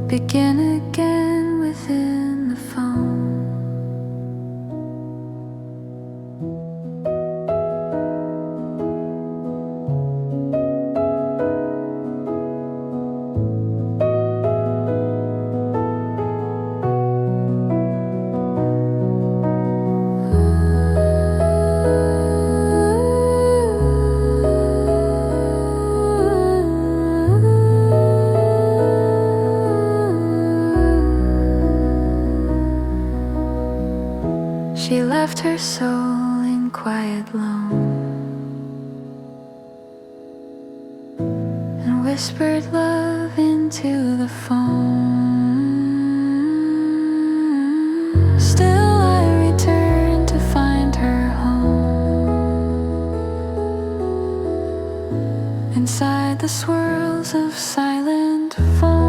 begin again within the phone. She left her soul in quiet loam and whispered love into the phone. Still I return to find her home inside the swirls of silent foam.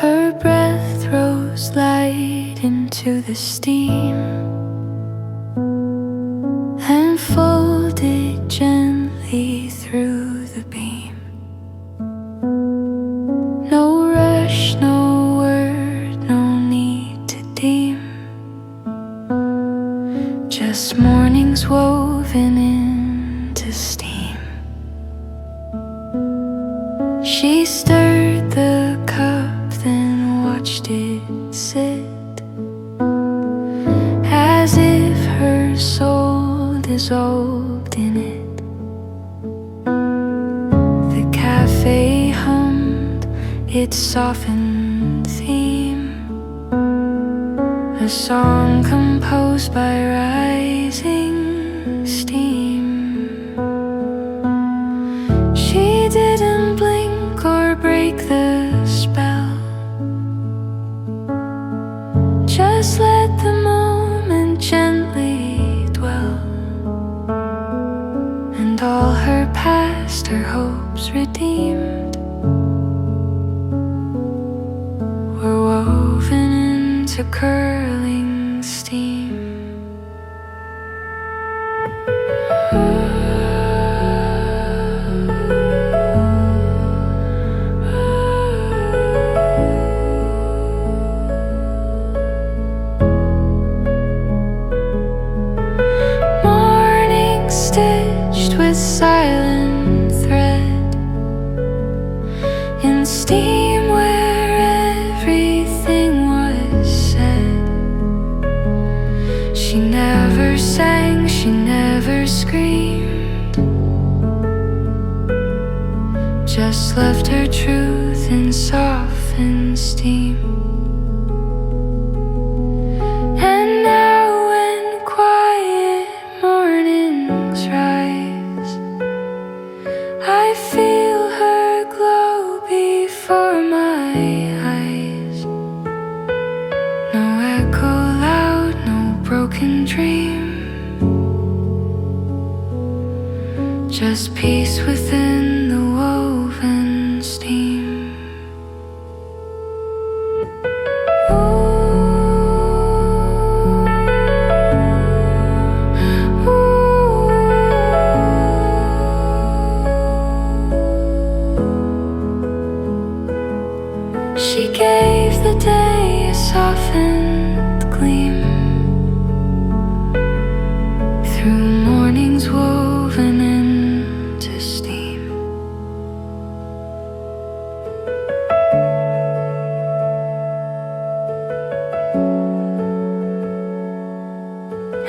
Her breath rose light into the steam and folded gently through the beam. No rush, no word, no need to deem, just mornings woven into steam. She stirred the cup, then watched it sit, as if her soul dissolved in it. The cafe hummed its softened theme, a song composed by rising steam. She didn't blink or break the spell, just let the moment gently dwell, and all her past, her hopes redeemed, were woven into curling steam. Stitched with silent thread, in steam where everything was said. She never sang, she never screamed, just left her truth in softened steam. And now when quiet mornings rise, I feel her glow before my eyes. No echo loud, no broken dream, just peace within the woven steam. Ooh, ooh. She gave the day a softened gleam through mornings woven into steam.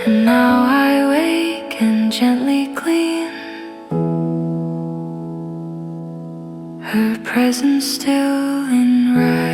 And now I wake and gently clean her presence still in rise.